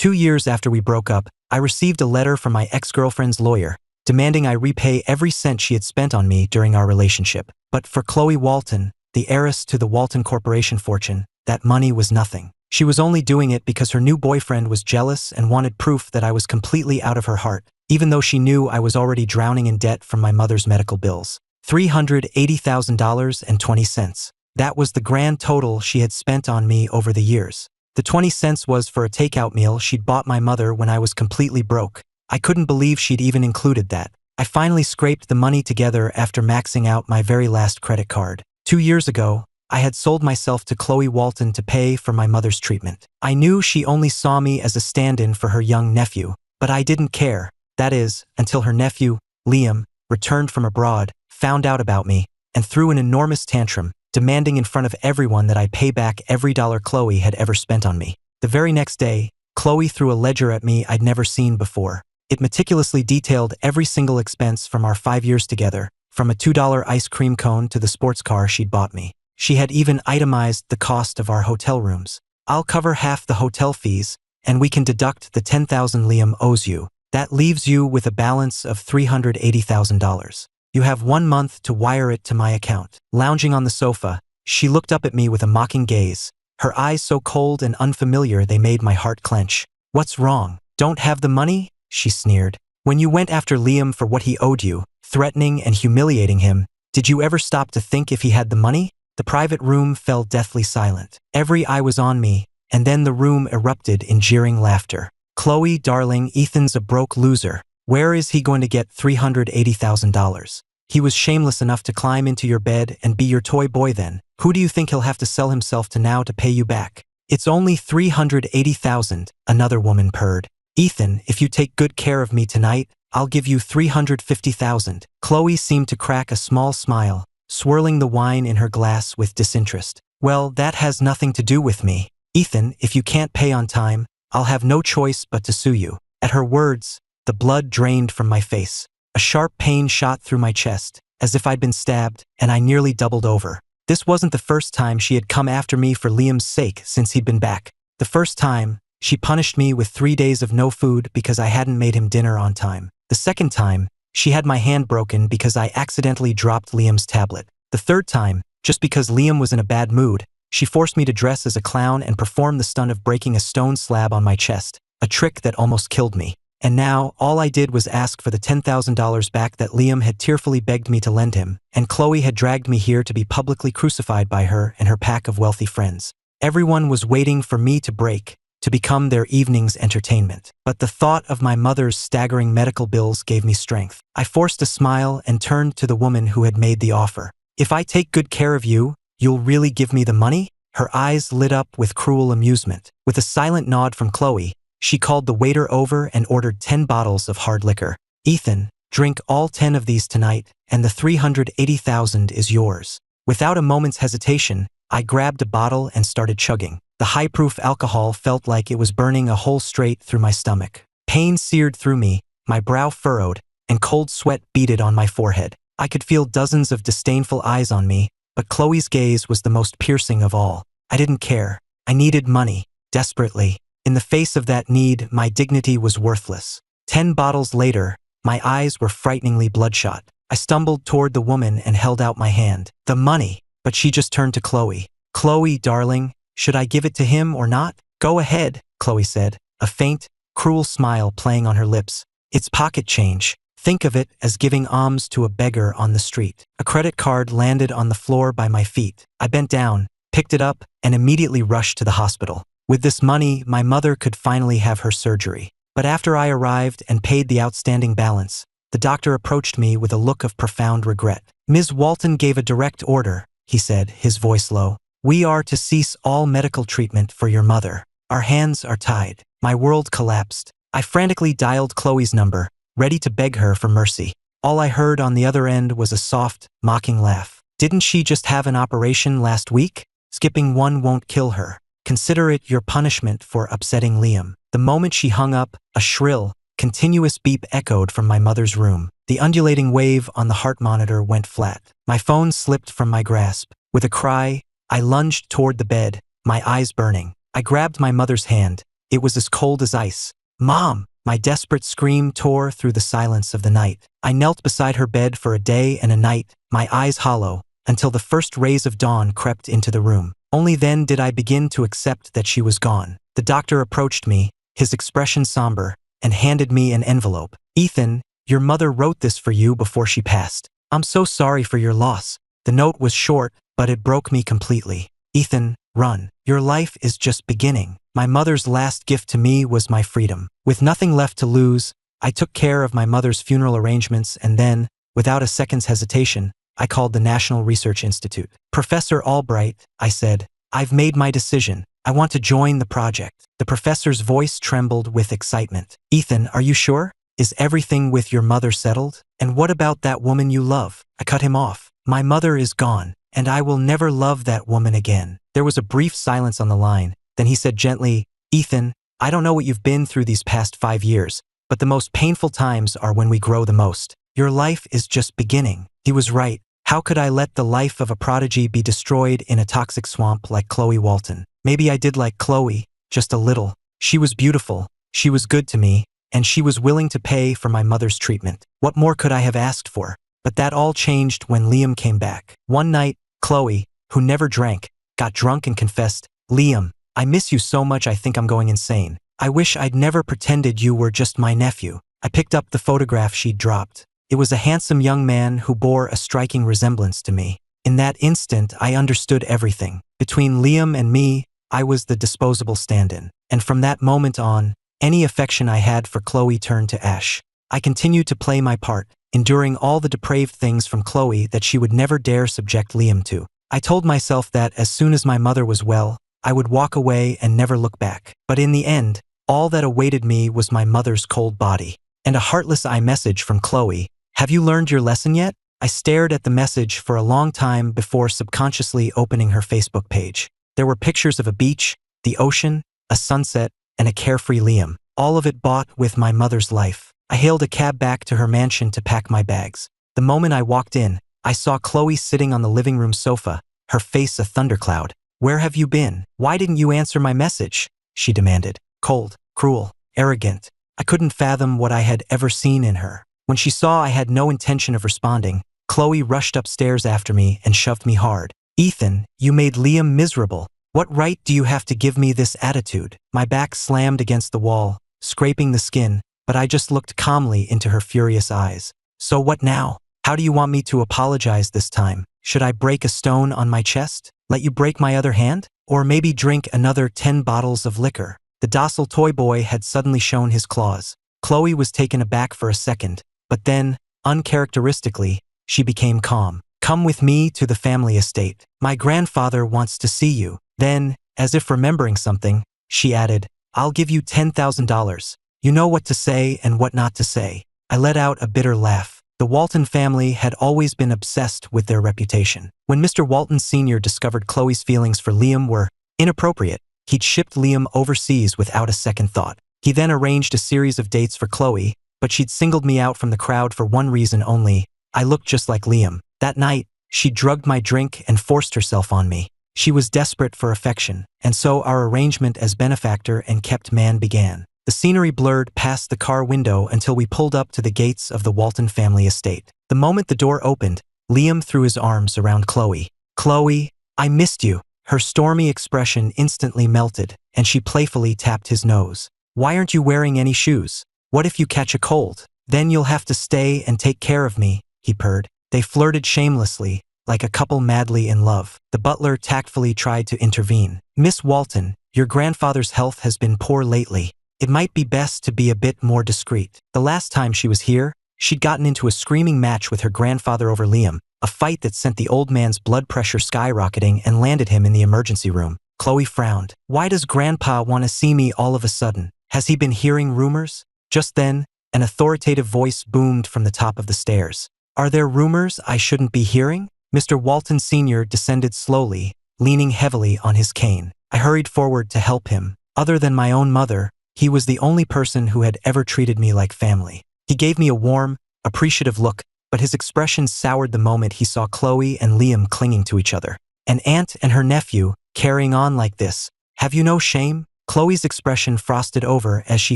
2 years after we broke up, I received a letter from my ex-girlfriend's lawyer, demanding I repay every cent she had spent on me during our relationship. But for Chloe Walton, the heiress to the Walton Corporation fortune, that money was nothing. She was only doing it because her new boyfriend was jealous and wanted proof that I was completely out of her heart, even though she knew I was already drowning in debt from my mother's medical bills. $380,020. That was the grand total she had spent on me over the years. The 20 cents was for a takeout meal she'd bought my mother when I was completely broke. I couldn't believe she'd even included that. I finally scraped the money together after maxing out my very last credit card. 2 years ago, I had sold myself to Chloe Walton to pay for my mother's treatment. I knew she only saw me as a stand-in for her young nephew, but I didn't care. That is, until her nephew, Liam, returned from abroad, found out about me, and threw an enormous tantrum, demanding in front of everyone that I pay back every dollar Chloe had ever spent on me. The very next day, Chloe threw a ledger at me I'd never seen before. It meticulously detailed every single expense from our 5 years together, from a $2 ice cream cone to the sports car she'd bought me. She had even itemized the cost of our hotel rooms. I'll cover half the hotel fees, and we can deduct the $10,000 Liam owes you. That leaves you with a balance of $380,000. You have 1 month to wire it to my account. Lounging on the sofa, she looked up at me with a mocking gaze, her eyes so cold and unfamiliar they made my heart clench. What's wrong? Don't have the money? She sneered. When you went after Liam for what he owed you, threatening and humiliating him, did you ever stop to think if he had the money? The private room fell deathly silent. Every eye was on me, and then the room erupted in jeering laughter. Chloe, darling, Ethan's a broke loser. Where is he going to get $380,000? He was shameless enough to climb into your bed and be your toy boy then. Who do you think he'll have to sell himself to now to pay you back? It's only $380,000, another woman purred. Ethan, if you take good care of me tonight, I'll give you $350,000. Chloe seemed to crack a small smile, swirling the wine in her glass with disinterest. Well, that has nothing to do with me. Ethan, if you can't pay on time, I'll have no choice but to sue you. At her words, the blood drained from my face. A sharp pain shot through my chest, as if I'd been stabbed, and I nearly doubled over. This wasn't the first time she had come after me for Liam's sake since he'd been back. The first time, she punished me with 3 days of no food because I hadn't made him dinner on time. The second time, she had my hand broken because I accidentally dropped Liam's tablet. The third time, just because Liam was in a bad mood, she forced me to dress as a clown and perform the stunt of breaking a stone slab on my chest, a trick that almost killed me. And now, all I did was ask for the $10,000 back that Liam had tearfully begged me to lend him, and Chloe had dragged me here to be publicly crucified by her and her pack of wealthy friends. Everyone was waiting for me to break, to become their evening's entertainment. But the thought of my mother's staggering medical bills gave me strength. I forced a smile and turned to the woman who had made the offer. If I take good care of you, you'll really give me the money? Her eyes lit up with cruel amusement. With a silent nod from Chloe, she called the waiter over and ordered 10 bottles of hard liquor. Ethan, drink all 10 of these tonight, and the $380,000 is yours. Without a moment's hesitation, I grabbed a bottle and started chugging. The high-proof alcohol felt like it was burning a hole straight through my stomach. Pain seared through me, my brow furrowed, and cold sweat beaded on my forehead. I could feel dozens of disdainful eyes on me, but Chloe's gaze was the most piercing of all. I didn't care. I needed money, desperately. In the face of that need, my dignity was worthless. 10 bottles later, my eyes were frighteningly bloodshot. I stumbled toward the woman and held out my hand. The money, but she just turned to Chloe. Chloe, darling, should I give it to him or not? Go ahead, Chloe said, a faint, cruel smile playing on her lips. It's pocket change. Think of it as giving alms to a beggar on the street. A credit card landed on the floor by my feet. I bent down, picked it up, and immediately rushed to the hospital. With this money, my mother could finally have her surgery. But after I arrived and paid the outstanding balance, the doctor approached me with a look of profound regret. Ms. Walton gave a direct order, he said, his voice low. We are to cease all medical treatment for your mother. Our hands are tied. My world collapsed. I frantically dialed Chloe's number, ready to beg her for mercy. All I heard on the other end was a soft, mocking laugh. Didn't she just have an operation last week? Skipping one won't kill her. Consider it your punishment for upsetting Liam. The moment she hung up, a shrill, continuous beep echoed from my mother's room. The undulating wave on the heart monitor went flat. My phone slipped from my grasp. With a cry, I lunged toward the bed, my eyes burning. I grabbed my mother's hand, It was as cold as ice. "Mom!" My desperate scream tore through the silence of the night. I knelt beside her bed for a day and a night, my eyes hollow, until the first rays of dawn crept into the room. Only then did I begin to accept that she was gone. The doctor approached me, his expression somber, and handed me an envelope. "Ethan, your mother wrote this for you before she passed. I'm so sorry for your loss." The note was short, but it broke me completely. "Ethan, run. Your life is just beginning." My mother's last gift to me was my freedom. With nothing left to lose, I took care of my mother's funeral arrangements and then, without a second's hesitation, I called the National Research Institute. "Professor Albright," I said, "I've made my decision. I want to join the project." The professor's voice trembled with excitement. "Ethan, are you sure? Is everything with your mother settled? And what about that woman you love?" I cut him off. "My mother is gone, and I will never love that woman again." There was a brief silence on the line. Then he said gently, "Ethan, I don't know what you've been through these past 5 years, but the most painful times are when we grow the most. Your life is just beginning." He was right. How could I let the life of a prodigy be destroyed in a toxic swamp like Chloe Walton? Maybe I did like Chloe, just a little. She was beautiful, she was good to me, and she was willing to pay for my mother's treatment. What more could I have asked for? But that all changed when Liam came back. One night, Chloe, who never drank, got drunk and confessed, "Liam, I miss you so much I think I'm going insane. I wish I'd never pretended you were just my nephew." I picked up the photograph she'd dropped. It was a handsome young man who bore a striking resemblance to me. In that instant, I understood everything. Between Liam and me, I was the disposable stand-in. And from that moment on, any affection I had for Chloe turned to ash. I continued to play my part, enduring all the depraved things from Chloe that she would never dare subject Liam to. I told myself that as soon as my mother was well, I would walk away and never look back. But in the end, all that awaited me was my mother's cold body. And a heartless iMessage from Chloe. "Have you learned your lesson yet?" I stared at the message for a long time before subconsciously opening her Facebook page. There were pictures of a beach, the ocean, a sunset, and a carefree Liam. All of it bought with my mother's life. I hailed a cab back to her mansion to pack my bags. The moment I walked in, I saw Chloe sitting on the living room sofa, her face a thundercloud. "Where have you been? Why didn't you answer my message?" she demanded. Cold, cruel, arrogant. I couldn't fathom what I had ever seen in her. When she saw I had no intention of responding, Chloe rushed upstairs after me and shoved me hard. "Ethan, you made Liam miserable. What right do you have to give me this attitude?" My back slammed against the wall, scraping the skin, but I just looked calmly into her furious eyes. "So what now? How do you want me to apologize this time? Should I break a stone on my chest? Let you break my other hand? Or maybe drink another 10 bottles of liquor?" The docile toy boy had suddenly shown his claws. Chloe was taken aback for a second, but then, uncharacteristically, she became calm. "Come with me to the family estate. My grandfather wants to see you." Then, as if remembering something, she added, "I'll give you $10,000. You know what to say and what not to say." I let out a bitter laugh. The Walton family had always been obsessed with their reputation. When Mr. Walton Sr. discovered Chloe's feelings for Liam were inappropriate, he'd shipped Liam overseas without a second thought. He then arranged a series of dates for Chloe, but she'd singled me out from the crowd for one reason only: I looked just like Liam. That night, she drugged my drink and forced herself on me. She was desperate for affection, and so our arrangement as benefactor and kept man began. The scenery blurred past the car window until we pulled up to the gates of the Walton family estate. The moment the door opened, Liam threw his arms around Chloe. "Chloe, I missed you." Her stormy expression instantly melted, and she playfully tapped his nose. "Why aren't you wearing any shoes? What if you catch a cold? Then you'll have to stay and take care of me," he purred. They flirted shamelessly, like a couple madly in love. The butler tactfully tried to intervene. "Miss Walton, your grandfather's health has been poor lately. It might be best to be a bit more discreet." The last time she was here, she'd gotten into a screaming match with her grandfather over Liam, a fight that sent the old man's blood pressure skyrocketing and landed him in the emergency room. Chloe frowned. "Why does Grandpa want to see me all of a sudden? Has he been hearing rumors?" Just then, an authoritative voice boomed from the top of the stairs. "Are there rumors I shouldn't be hearing?" Mr. Walton Sr. descended slowly, leaning heavily on his cane. I hurried forward to help him. Other than my own mother, he was the only person who had ever treated me like family. He gave me a warm, appreciative look, but his expression soured the moment he saw Chloe and Liam clinging to each other. "An aunt and her nephew, carrying on like this. Have you no shame?" Chloe's expression frosted over as she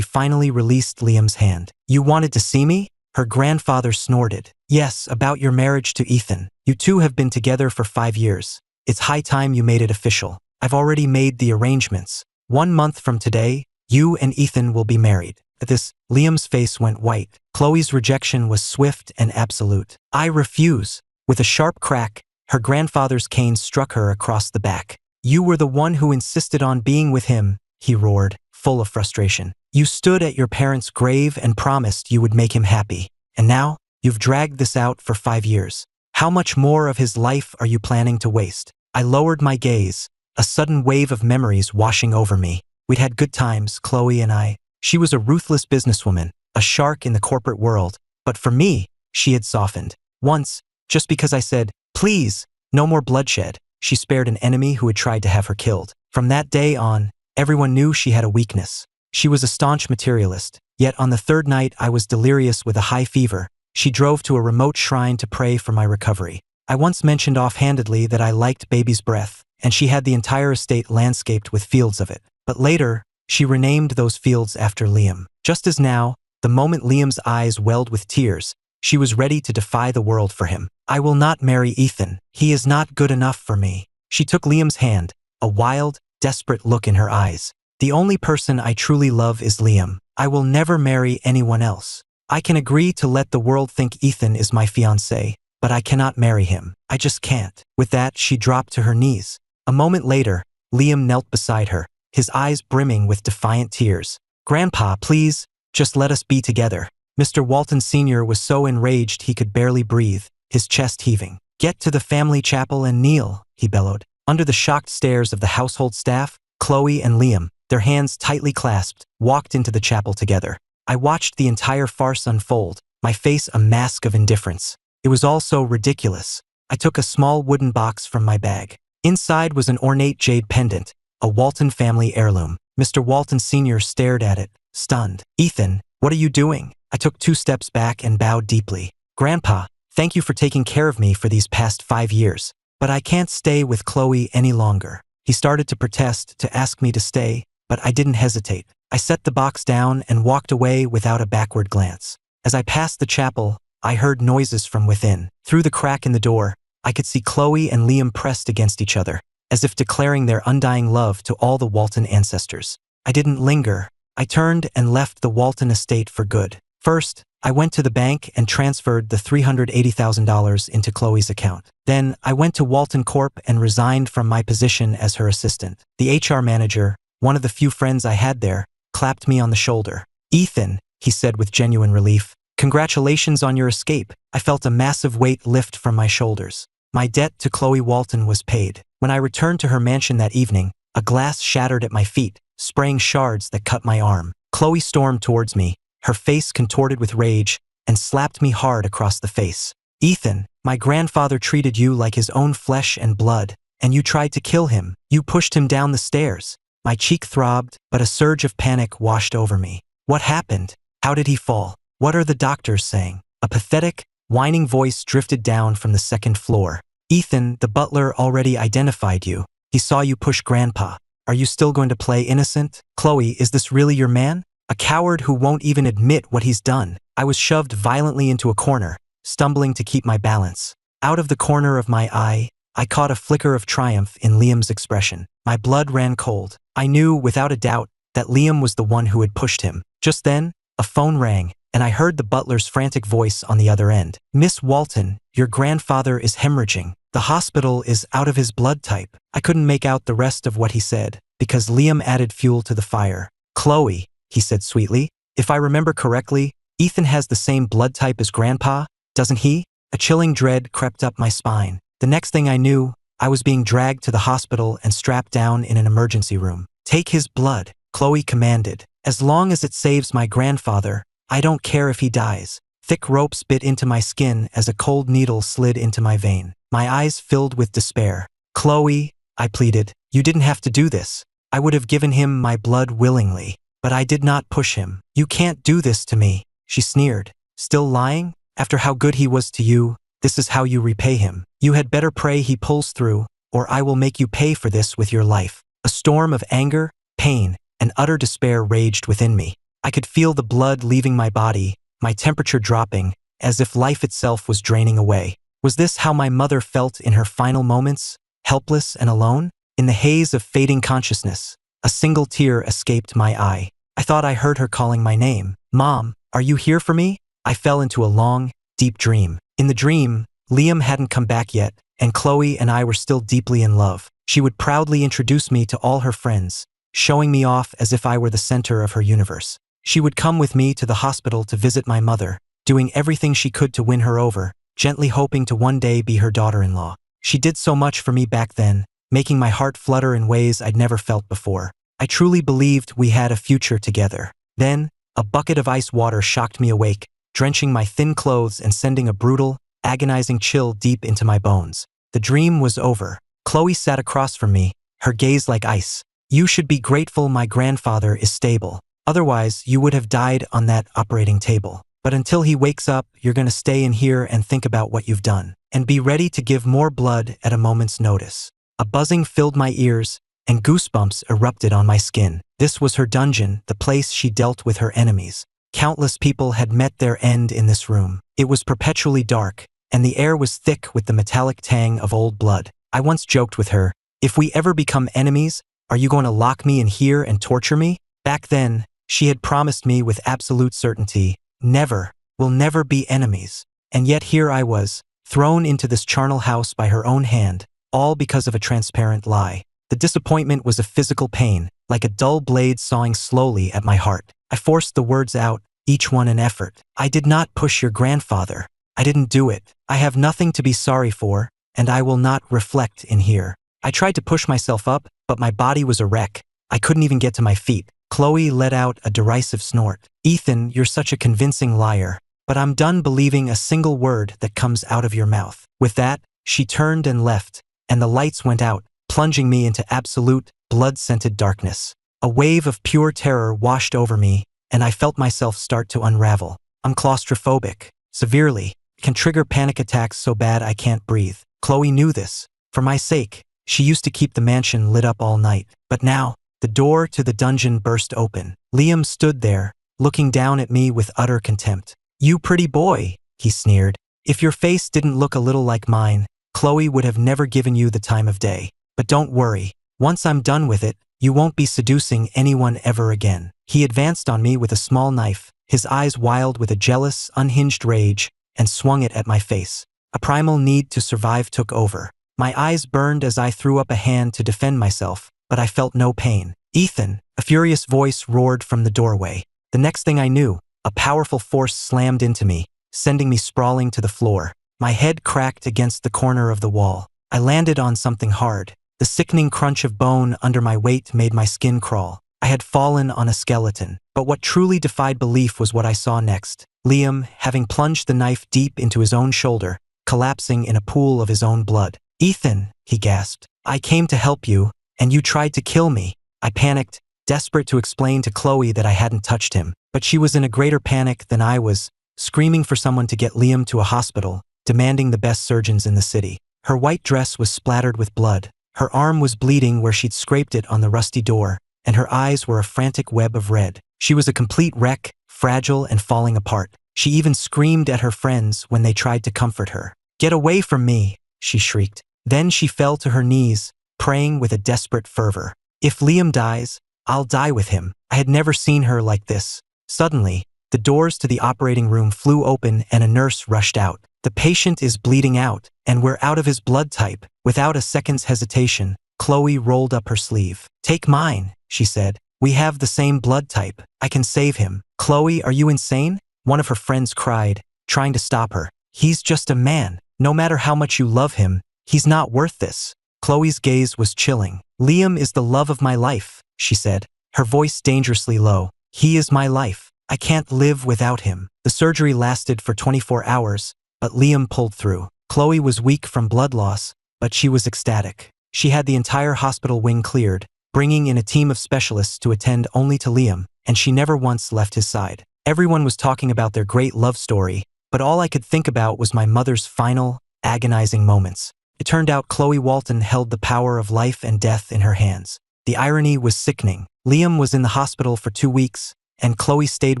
finally released Liam's hand. You wanted to see me? Her grandfather snorted. Yes, about your marriage to Ethan. You two have been together for 5 years. It's high time you made it official. I've already made the arrangements. 1 month from today, you and Ethan will be married. At this, Liam's face went white. Chloe's rejection was swift and absolute. I refuse. With a sharp crack, her grandfather's cane struck her across the back. You were the one who insisted on being with him, he roared, full of frustration. You stood at your parents' grave and promised you would make him happy. And now, you've dragged this out for 5 years. How much more of his life are you planning to waste? I lowered my gaze, a sudden wave of memories washing over me. We'd had good times, Chloe and I. She was a ruthless businesswoman, a shark in the corporate world. But for me, she had softened. Once, just because I said, please, no more bloodshed, she spared an enemy who had tried to have her killed. From that day on, everyone knew she had a weakness. She was a staunch materialist, yet on the 3rd night I was delirious with a high fever. She drove to a remote shrine to pray for my recovery. I once mentioned offhandedly that I liked baby's breath, and she had the entire estate landscaped with fields of it. But later, she renamed those fields after Liam. Just as now, the moment Liam's eyes welled with tears, she was ready to defy the world for him. I will not marry Ethan. He is not good enough for me. She took Liam's hand, a wild, desperate look in her eyes. The only person I truly love is Liam. I will never marry anyone else. I can agree to let the world think Ethan is my fiancé, but I cannot marry him. I just can't. With that, she dropped to her knees. A moment later, Liam knelt beside her, his eyes brimming with defiant tears. Grandpa, please, just let us be together. Mr. Walton Sr. was so enraged he could barely breathe, his chest heaving. Get to the family chapel and kneel, he bellowed. Under the shocked stares of the household staff, Chloe and Liam, their hands tightly clasped, walked into the chapel together. I watched the entire farce unfold, my face a mask of indifference. It was all so ridiculous. I took a small wooden box from my bag. Inside was an ornate jade pendant, a Walton family heirloom. Mr. Walton Sr. stared at it, stunned. Ethan, what are you doing? I took 2 steps back and bowed deeply. Grandpa, thank you for taking care of me for these past 5 years, but I can't stay with Chloe any longer. He started to protest, to ask me to stay, but I didn't hesitate. I set the box down and walked away without a backward glance. As I passed the chapel, I heard noises from within. Through the crack in the door, I could see Chloe and Liam pressed against each other, as if declaring their undying love to all the Walton ancestors. I didn't linger. I turned and left the Walton estate for good. First, I went to the bank and transferred the $380,000 into Chloe's account. Then, I went to Walton Corp and resigned from my position as her assistant. The HR manager, one of the few friends I had there, clapped me on the shoulder. Ethan, he said with genuine relief, congratulations on your escape. I felt a massive weight lift from my shoulders. My debt to Chloe Walton was paid. When I returned to her mansion that evening, a glass shattered at my feet, spraying shards that cut my arm. Chloe stormed towards me, her face contorted with rage, and slapped me hard across the face. Ethan, my grandfather treated you like his own flesh and blood, and you tried to kill him. You pushed him down the stairs. My cheek throbbed, but a surge of panic washed over me. What happened? How did he fall? What are the doctors saying? A pathetic, whining voice drifted down from the 2nd floor. Ethan, the butler already identified you. He saw you push Grandpa. Are you still going to play innocent? Chloe, is this really your man? A coward who won't even admit what he's done. I was shoved violently into a corner, stumbling to keep my balance. Out of the corner of my eye, I caught a flicker of triumph in Liam's expression. My blood ran cold. I knew, without a doubt, that Liam was the one who had pushed him. Just then, a phone rang, and I heard the butler's frantic voice on the other end. Miss Walton, your grandfather is hemorrhaging. The hospital is out of his blood type. I couldn't make out the rest of what he said, because Liam added fuel to the fire. Chloe, he said sweetly, if I remember correctly, Ethan has the same blood type as Grandpa, doesn't he? A chilling dread crept up my spine. The next thing I knew, I was being dragged to the hospital and strapped down in an emergency room. Take his blood, Chloe commanded. As long as it saves my grandfather, I don't care if he dies. Thick ropes bit into my skin as a cold needle slid into my vein. My eyes filled with despair. Chloe, I pleaded, you didn't have to do this. I would have given him my blood willingly, but I did not push him. You can't do this to me, she sneered. Still lying? After how good he was to you, this is how you repay him. You had better pray he pulls through, or I will make you pay for this with your life. A storm of anger, pain, and utter despair raged within me. I could feel the blood leaving my body, my temperature dropping, as if life itself was draining away. Was this how my mother felt in her final moments, helpless and alone? In the haze of fading consciousness, a single tear escaped my eye. I thought I heard her calling my name. "Mom, are you here for me?" I fell into a long, deep dream. In the dream, Liam hadn't come back yet, and Chloe and I were still deeply in love. She would proudly introduce me to all her friends, showing me off as if I were the center of her universe. She would come with me to the hospital to visit my mother, doing everything she could to win her over, gently hoping to one day be her daughter-in-law. She did so much for me back then, making my heart flutter in ways I'd never felt before. I truly believed we had a future together. Then, a bucket of ice water shocked me awake, drenching my thin clothes and sending a brutal, agonizing chill deep into my bones. The dream was over. Chloe sat across from me, her gaze like ice. "You should be grateful my grandfather is stable. Otherwise, you would have died on that operating table. But until he wakes up, you're gonna stay in here and think about what you've done. And be ready to give more blood at a moment's notice." A buzzing filled my ears, and goosebumps erupted on my skin. This was her dungeon, the place she dealt with her enemies. Countless people had met their end in this room. It was perpetually dark, and the air was thick with the metallic tang of old blood. I once joked with her, "If we ever become enemies, are you going to lock me in here and torture me?" Back then, she had promised me with absolute certainty, "Never, we'll never be enemies." And yet here I was, thrown into this charnel house by her own hand, all because of a transparent lie. The disappointment was a physical pain, like a dull blade sawing slowly at my heart. I forced the words out, each one an effort. "I did not push your grandfather. I didn't do it. I have nothing to be sorry for, and I will not reflect in here." I tried to push myself up, but my body was a wreck. I couldn't even get to my feet. Chloe let out a derisive snort. "Ethan, you're such a convincing liar, but I'm done believing a single word that comes out of your mouth." With that, she turned and left, and the lights went out, plunging me into absolute, blood-scented darkness. A wave of pure terror washed over me, and I felt myself start to unravel. I'm claustrophobic, severely, can trigger panic attacks so bad I can't breathe. Chloe knew this. For my sake, she used to keep the mansion lit up all night. But now, the door to the dungeon burst open. Liam stood there, looking down at me with utter contempt. "You pretty boy," he sneered. "If your face didn't look a little like mine, Chloe would have never given you the time of day. But don't worry, once I'm done with it, you won't be seducing anyone ever again." He advanced on me with a small knife, his eyes wild with a jealous, unhinged rage, and swung it at my face. A primal need to survive took over. My eyes burned as I threw up a hand to defend myself, but I felt no pain. "Ethan," a furious voice roared from the doorway. The next thing I knew, a powerful force slammed into me, sending me sprawling to the floor. My head cracked against the corner of the wall. I landed on something hard. The sickening crunch of bone under my weight made my skin crawl. I had fallen on a skeleton. But what truly defied belief was what I saw next. Liam, having plunged the knife deep into his own shoulder, collapsing in a pool of his own blood. "Ethan," he gasped, "I came to help you, and you tried to kill me." I panicked, desperate to explain to Chloe that I hadn't touched him. But she was in a greater panic than I was, screaming for someone to get Liam to a hospital, demanding the best surgeons in the city. Her white dress was splattered with blood. Her arm was bleeding where she'd scraped it on the rusty door, and her eyes were a frantic web of red. She was a complete wreck, fragile and falling apart. She even screamed at her friends when they tried to comfort her. "Get away from me," she shrieked. Then she fell to her knees, praying with a desperate fervor. "If Liam dies, I'll die with him." I had never seen her like this. Suddenly, the doors to the operating room flew open and a nurse rushed out. "The patient is bleeding out, and we're out of his blood type." Without a second's hesitation, Chloe rolled up her sleeve. "Take mine," she said. "We have the same blood type. I can save him." "Chloe, are you insane?" one of her friends cried, trying to stop her. "He's just a man. No matter how much you love him, he's not worth this." Chloe's gaze was chilling. "Liam is the love of my life," she said, her voice dangerously low. "He is my life. I can't live without him." The surgery lasted for 24 hours, but Liam pulled through. Chloe was weak from blood loss, but she was ecstatic. She had the entire hospital wing cleared, bringing in a team of specialists to attend only to Liam, and she never once left his side. Everyone was talking about their great love story, but all I could think about was my mother's final, agonizing moments. It turned out Chloe Walton held the power of life and death in her hands. The irony was sickening. Liam was in the hospital for 2 weeks, and Chloe stayed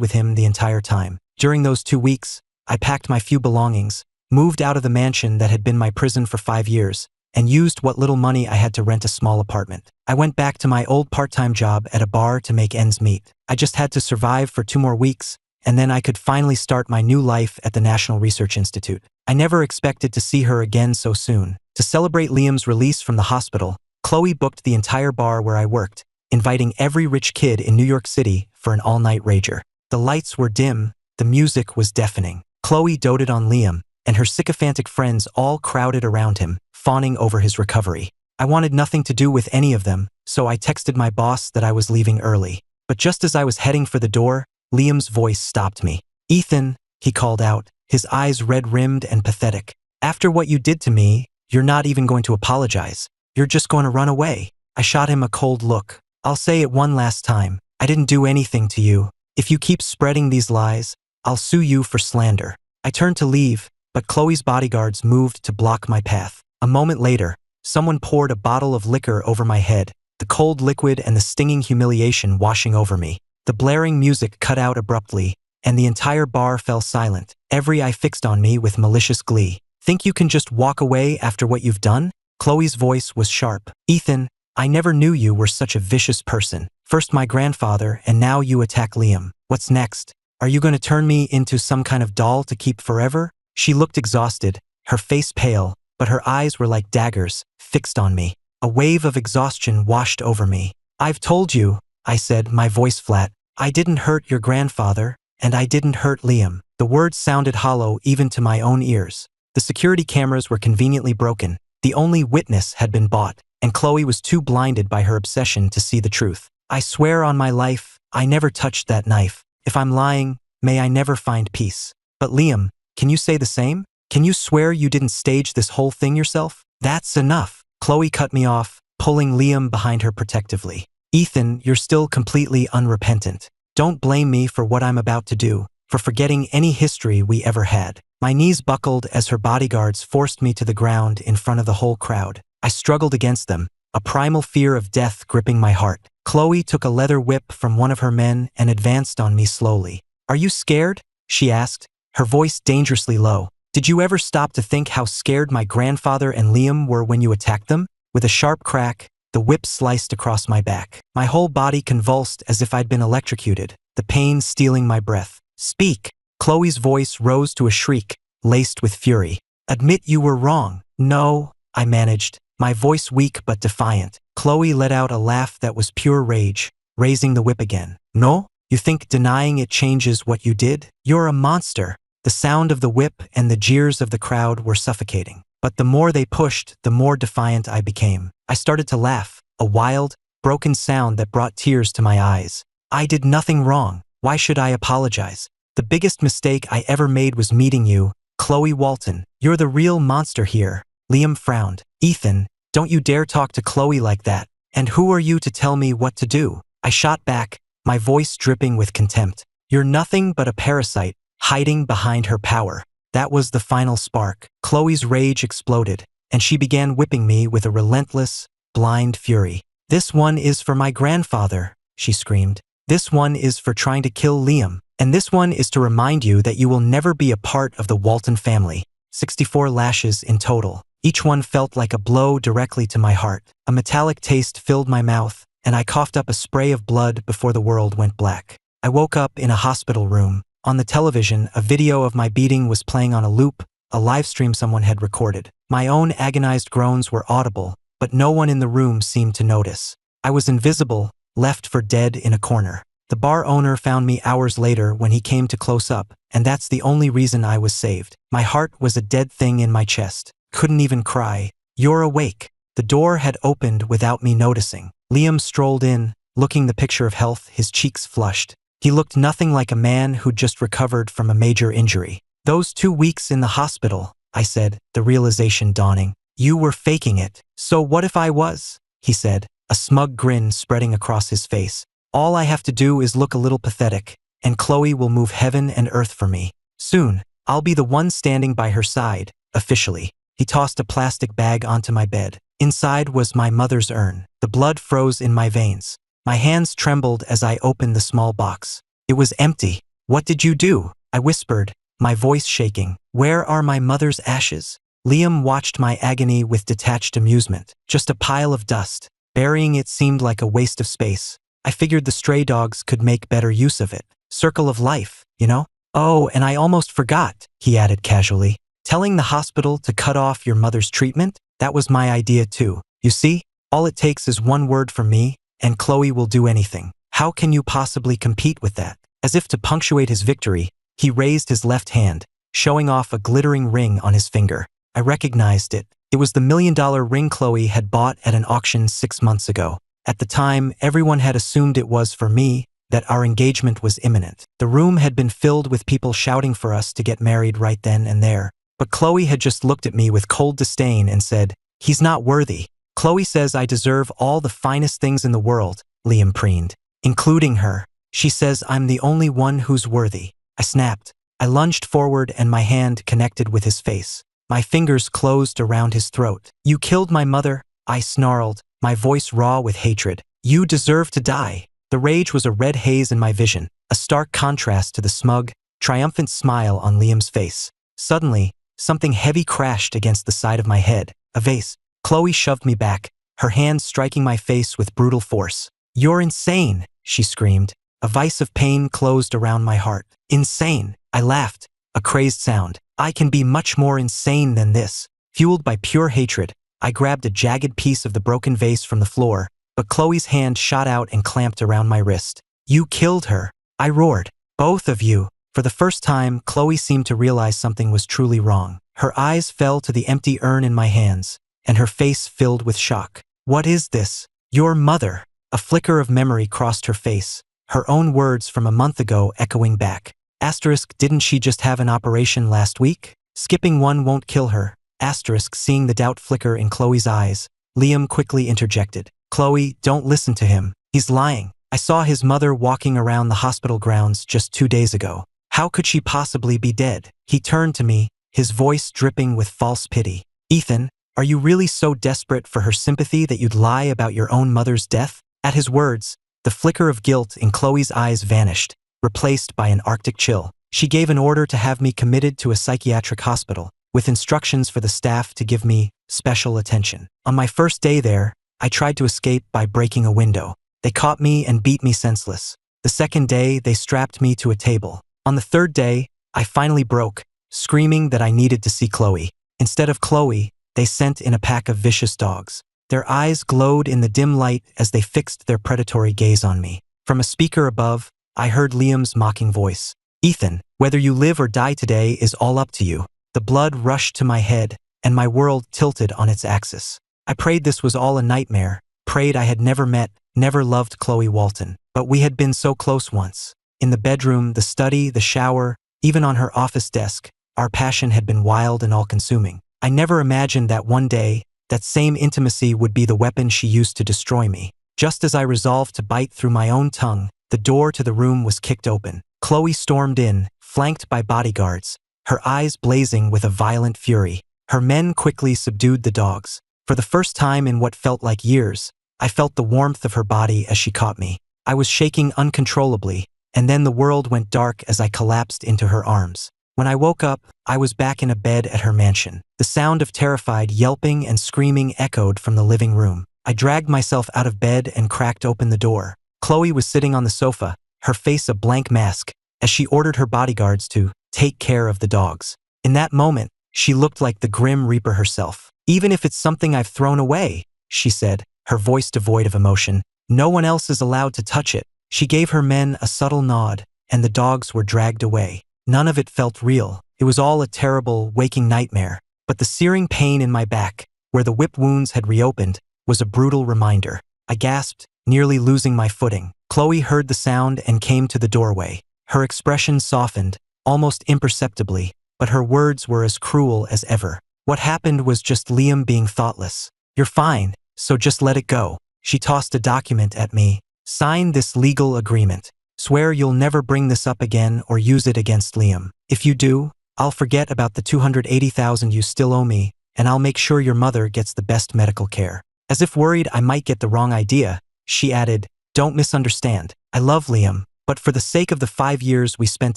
with him the entire time. During those 2 weeks, I packed my few belongings, moved out of the mansion that had been my prison for 5 years, and used what little money I had to rent a small apartment. I went back to my old part-time job at a bar to make ends meet. I just had to survive for 2 more weeks, and then I could finally start my new life at the National Research Institute. I never expected to see her again so soon. To celebrate Liam's release from the hospital, Chloe booked the entire bar where I worked, inviting every rich kid in New York City for an all-night rager. The lights were dim, the music was deafening. Chloe doted on Liam, and her sycophantic friends all crowded around him, fawning over his recovery. I wanted nothing to do with any of them, so I texted my boss that I was leaving early. But just as I was heading for the door, Liam's voice stopped me. "Ethan," he called out, his eyes red-rimmed and pathetic. "After what you did to me, you're not even going to apologize. You're just going to run away." I shot him a cold look. "I'll say it one last time. I didn't do anything to you. If you keep spreading these lies, I'll sue you for slander." I turned to leave, but Chloe's bodyguards moved to block my path. A moment later, someone poured a bottle of liquor over my head, the cold liquid and the stinging humiliation washing over me. The blaring music cut out abruptly, and the entire bar fell silent, every eye fixed on me with malicious glee. "Think you can just walk away after what you've done?" Chloe's voice was sharp. "Ethan, I never knew you were such a vicious person. First my grandfather, and now you attack Liam. What's next? Are you going to turn me into some kind of doll to keep forever?" She looked exhausted, her face pale, but her eyes were like daggers, fixed on me. A wave of exhaustion washed over me. "I've told you," I said, my voice flat. "I didn't hurt your grandfather, and I didn't hurt Liam." The words sounded hollow even to my own ears. The security cameras were conveniently broken. The only witness had been bought, and Chloe was too blinded by her obsession to see the truth. "I swear on my life, I never touched that knife. If I'm lying, may I never find peace." "But Liam, can you say the same? Can you swear you didn't stage this whole thing yourself?" "That's enough." Chloe cut me off, pulling Liam behind her protectively. "Ethan, you're still completely unrepentant. Don't blame me for what I'm about to do, for forgetting any history we ever had." My knees buckled as her bodyguards forced me to the ground in front of the whole crowd. I struggled against them, a primal fear of death gripping my heart. Chloe took a leather whip from one of her men and advanced on me slowly. "Are you scared?" she asked, her voice dangerously low. "Did you ever stop to think how scared my grandfather and Liam were when you attacked them?" With a sharp crack, the whip sliced across my back. My whole body convulsed as if I'd been electrocuted, the pain stealing my breath. "Speak." Chloe's voice rose to a shriek, laced with fury. "Admit you were wrong." "No," I managed, my voice weak but defiant. Chloe let out a laugh that was pure rage, raising the whip again. "No? You think denying it changes what you did? You're a monster." The sound of the whip and the jeers of the crowd were suffocating. But the more they pushed, the more defiant I became. I started to laugh, a wild, broken sound that brought tears to my eyes. "I did nothing wrong. Why should I apologize? The biggest mistake I ever made was meeting you, Chloe Walton. You're the real monster here." Liam frowned. "Ethan, don't you dare talk to Chloe like that. And who are you to tell me what to do?" I shot back, my voice dripping with contempt. "You're nothing but a parasite, hiding behind her power." That was the final spark. Chloe's rage exploded, and she began whipping me with a relentless, blind fury. "This one is for my grandfather," she screamed. "This one is for trying to kill Liam. And this one is to remind you that you will never be a part of the Walton family." 64 lashes in total. Each one felt like a blow directly to my heart. A metallic taste filled my mouth, and I coughed up a spray of blood before the world went black. I woke up in a hospital room. On the television, a video of my beating was playing on a loop, a live stream someone had recorded. My own agonized groans were audible, but no one in the room seemed to notice. I was invisible, left for dead in a corner. The bar owner found me hours later when he came to close up, and that's the only reason I was saved. My heart was a dead thing in my chest. Couldn't even cry. "You're awake." The door had opened without me noticing. Liam strolled in, looking the picture of health, his cheeks flushed. He looked nothing like a man who'd just recovered from a major injury. "Those 2 weeks in the hospital," I said, the realization dawning. "You were faking it." "So what if I was?" he said, a smug grin spreading across his face. "All I have to do is look a little pathetic, and Chloe will move heaven and earth for me. Soon, I'll be the one standing by her side, officially." He tossed a plastic bag onto my bed. Inside was my mother's urn. The blood froze in my veins. My hands trembled as I opened the small box. It was empty. "What did you do?" I whispered, my voice shaking. "Where are my mother's ashes?" Liam watched my agony with detached amusement. "Just a pile of dust. Burying it seemed like a waste of space. I figured the stray dogs could make better use of it. Circle of life, you know? Oh, and I almost forgot," he added casually. "Telling the hospital to cut off your mother's treatment? That was my idea too. You see, all it takes is one word from me, and Chloe will do anything. How can you possibly compete with that?" As if to punctuate his victory, he raised his left hand, showing off a glittering ring on his finger. I recognized it. It was the $1 million ring Chloe had bought at an auction 6 months ago. At the time, everyone had assumed it was for me, that our engagement was imminent. The room had been filled with people shouting for us to get married right then and there. But Chloe had just looked at me with cold disdain and said, "He's not worthy." "Chloe says I deserve all the finest things in the world," Liam preened, "including her. She says I'm the only one who's worthy." I snapped. I lunged forward and my hand connected with his face. My fingers closed around his throat. "You killed my mother," I snarled, my voice raw with hatred. "You deserve to die." The rage was a red haze in my vision, a stark contrast to the smug, triumphant smile on Liam's face. Suddenly, something heavy crashed against the side of my head. A vase. Chloe shoved me back, her hand striking my face with brutal force. "You're insane," she screamed. A vice of pain closed around my heart. "Insane," I laughed, a crazed sound. "I can be much more insane than this." Fueled by pure hatred, I grabbed a jagged piece of the broken vase from the floor, but Chloe's hand shot out and clamped around my wrist. "You killed her," I roared. "Both of you." For the first time, Chloe seemed to realize something was truly wrong. Her eyes fell to the empty urn in my hands, and her face filled with shock. "What is this?" "Your mother." A flicker of memory crossed her face, her own words from a month ago echoing back. Asterisk, didn't she just have an operation last week? Skipping one won't kill her. Asterisk, seeing the doubt flicker in Chloe's eyes, Liam quickly interjected. "Chloe, don't listen to him. He's lying. I saw his mother walking around the hospital grounds just 2 days ago. How could she possibly be dead?" He turned to me, his voice dripping with false pity. "Ethan, are you really so desperate for her sympathy that you'd lie about your own mother's death?" At his words, the flicker of guilt in Chloe's eyes vanished, replaced by an arctic chill. She gave an order to have me committed to a psychiatric hospital, with instructions for the staff to give me special attention. On my first day there, I tried to escape by breaking a window. They caught me and beat me senseless. The second day, they strapped me to a table. On the third day, I finally broke, screaming that I needed to see Chloe. Instead of Chloe, they sent in a pack of vicious dogs. Their eyes glowed in the dim light as they fixed their predatory gaze on me. From a speaker above, I heard Liam's mocking voice. "Ethan, whether you live or die today is all up to you." The blood rushed to my head, and my world tilted on its axis. I prayed this was all a nightmare, prayed I had never met, never loved Chloe Walton. But we had been so close once. In the bedroom, the study, the shower, even on her office desk, our passion had been wild and all-consuming. I never imagined that one day, that same intimacy would be the weapon she used to destroy me. Just as I resolved to bite through my own tongue, the door to the room was kicked open. Chloe stormed in, flanked by bodyguards, her eyes blazing with a violent fury. Her men quickly subdued the dogs. For the first time in what felt like years, I felt the warmth of her body as she caught me. I was shaking uncontrollably, and then the world went dark as I collapsed into her arms. When I woke up, I was back in a bed at her mansion. The sound of terrified yelping and screaming echoed from the living room. I dragged myself out of bed and cracked open the door. Chloe was sitting on the sofa, her face a blank mask, as she ordered her bodyguards to take care of the dogs. In that moment, she looked like the Grim Reaper herself. "Even if it's something I've thrown away," she said, her voice devoid of emotion, "no one else is allowed to touch it." She gave her men a subtle nod, and the dogs were dragged away. None of it felt real. It was all a terrible, waking nightmare. But the searing pain in my back, where the whip wounds had reopened, was a brutal reminder. I gasped, nearly losing my footing. Chloe heard the sound and came to the doorway. Her expression softened, almost imperceptibly, but her words were as cruel as ever. "What happened was just Liam being thoughtless. You're fine, so just let it go." She tossed a document at me. "Sign this legal agreement. Swear you'll never bring this up again or use it against Liam. If you do, I'll forget about the $280,000 you still owe me, and I'll make sure your mother gets the best medical care." As if worried I might get the wrong idea, she added, "Don't misunderstand. I love Liam, but for the sake of the 5 years we spent